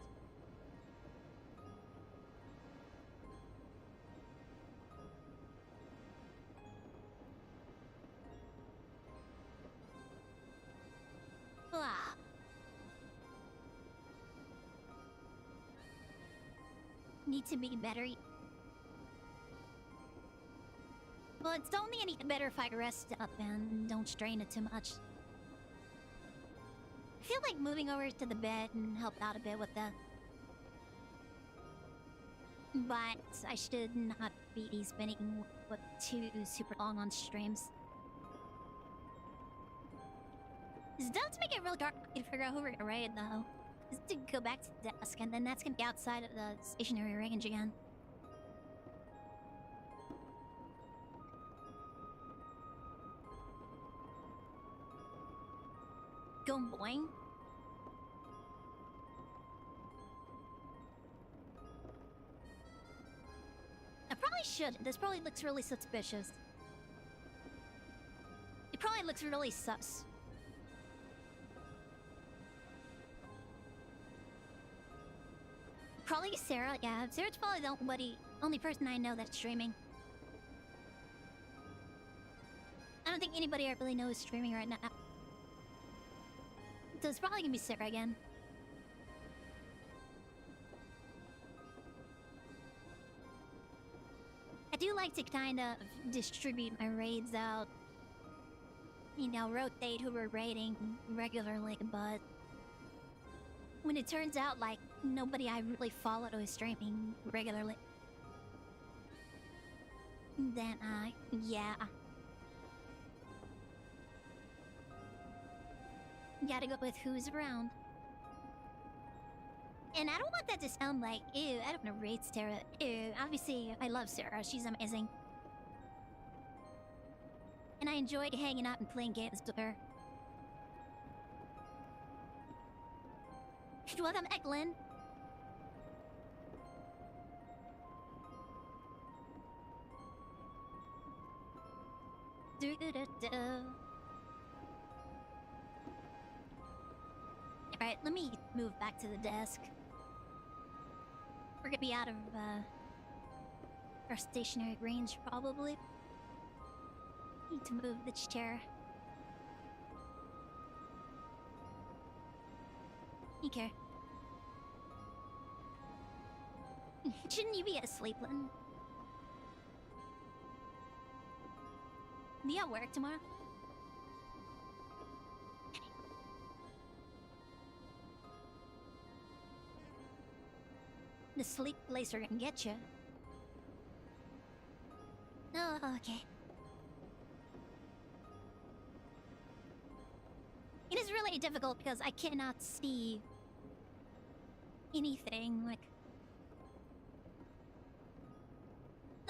Ah. Need to be better. Well, it's only any better if I rest up and don't strain it too much. I feel like moving over to the bed and help out a bit with that. But I should not be spending what, too super long on streams. This does make it real dark to figure out who we're gonna raid, though. Just to go back to the desk, and then that's gonna be outside of the stationary range again. Going boing. I probably should. This probably looks really suspicious. It probably looks really sus. Probably Sarah. Yeah, Sarah's probably the only person I know that's streaming. I don't think anybody I really know is streaming right now. So it's probably gonna be Sarah again. I do like to kind of distribute my raids out. You know, rotate who we're raiding regularly, but when it turns out like nobody I really follow is streaming regularly, then yeah. Gotta go with who's around. And I don't want that to sound like, ew, I don't want to raid Sarah. Ew, obviously, I love Sarah. She's amazing. And I enjoyed hanging out and playing games with her. Welcome, Eklund. Alright, let me move back to the desk. We're gonna be out of our stationary range, probably. Need to move this chair. Okay. Shouldn't you be asleep, Lynn? Do you have work tomorrow? The sleep laser can get you. Oh, okay. It is really difficult because I cannot see anything, like...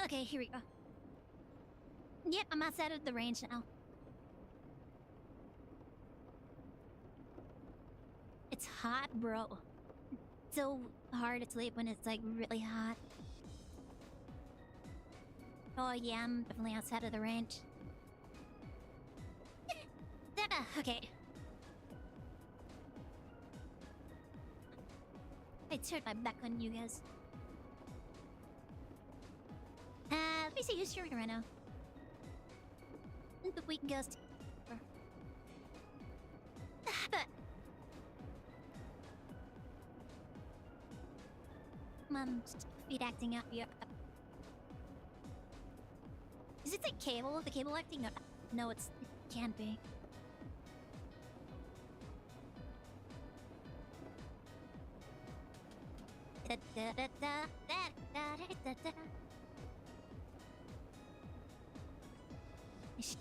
Okay, here we go. Yep, I'm outside of the range now. It's hot, bro. It's so hard to sleep when it's like really hot. Oh yeah, I'm definitely outside of the range. Okay. I turned my back on you guys. Let me see who's streaming right now. The week goes to... But... Mom's feet acting out here. Is it the cable? The cable acting out? No, it can't be.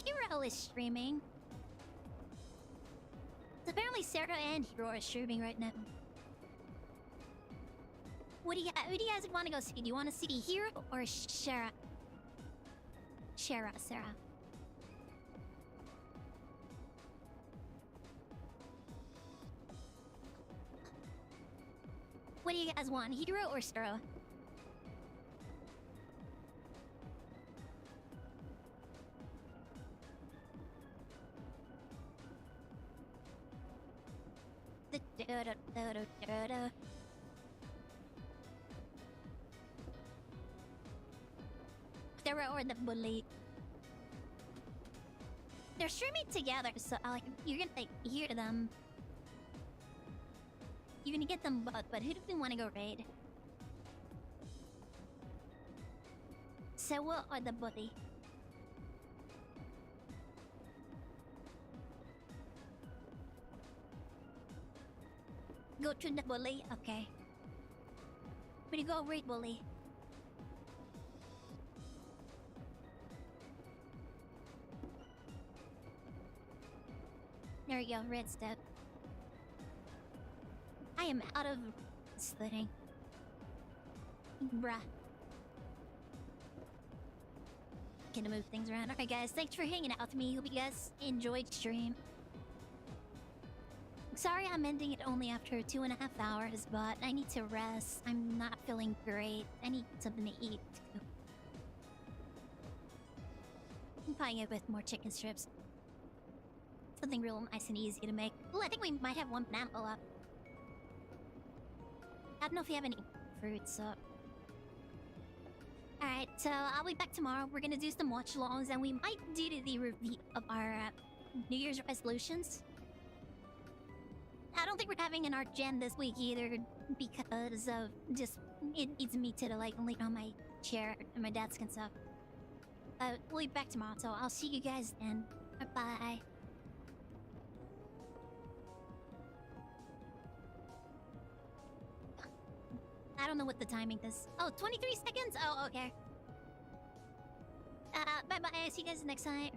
Hero is streaming. So apparently Sarah and Hero are streaming right now. Who do you guys want to go see? Do you want to see Hero or Sarah? Sarah. What do you guys want, Hero or Sarah? Sarah or the bully. They're streaming together, so like you're gonna like, hear them. You're gonna get them both, but who do we want to go raid? Sewa or the bully? Go to the bully. Okay. Where do you go, Great Bully? There you go, red step. I am out of slitting. Bruh. Gonna move things around. Alright guys, thanks for hanging out with me. Hope you guys enjoyed stream. Sorry I'm ending it only after 2.5 hours, but I need to rest. I'm not feeling great. I need something to eat too. I'm probably it with more chicken strips. Something real nice and easy to make. Ooh, I think we might have one banana up. I don't know if you have any fruits, so... Alright, so I'll be back tomorrow. We're gonna do some watch-alongs, and we might do the review of our New Year's resolutions. I don't think we're having an art jam this week either, because of just... It needs me to, like, lean on my chair and my desk and stuff. We'll be back tomorrow, so I'll see you guys then. Bye-bye. I don't know what the timing is. Oh, 23 seconds? Oh, okay. Bye-bye. See you guys next time.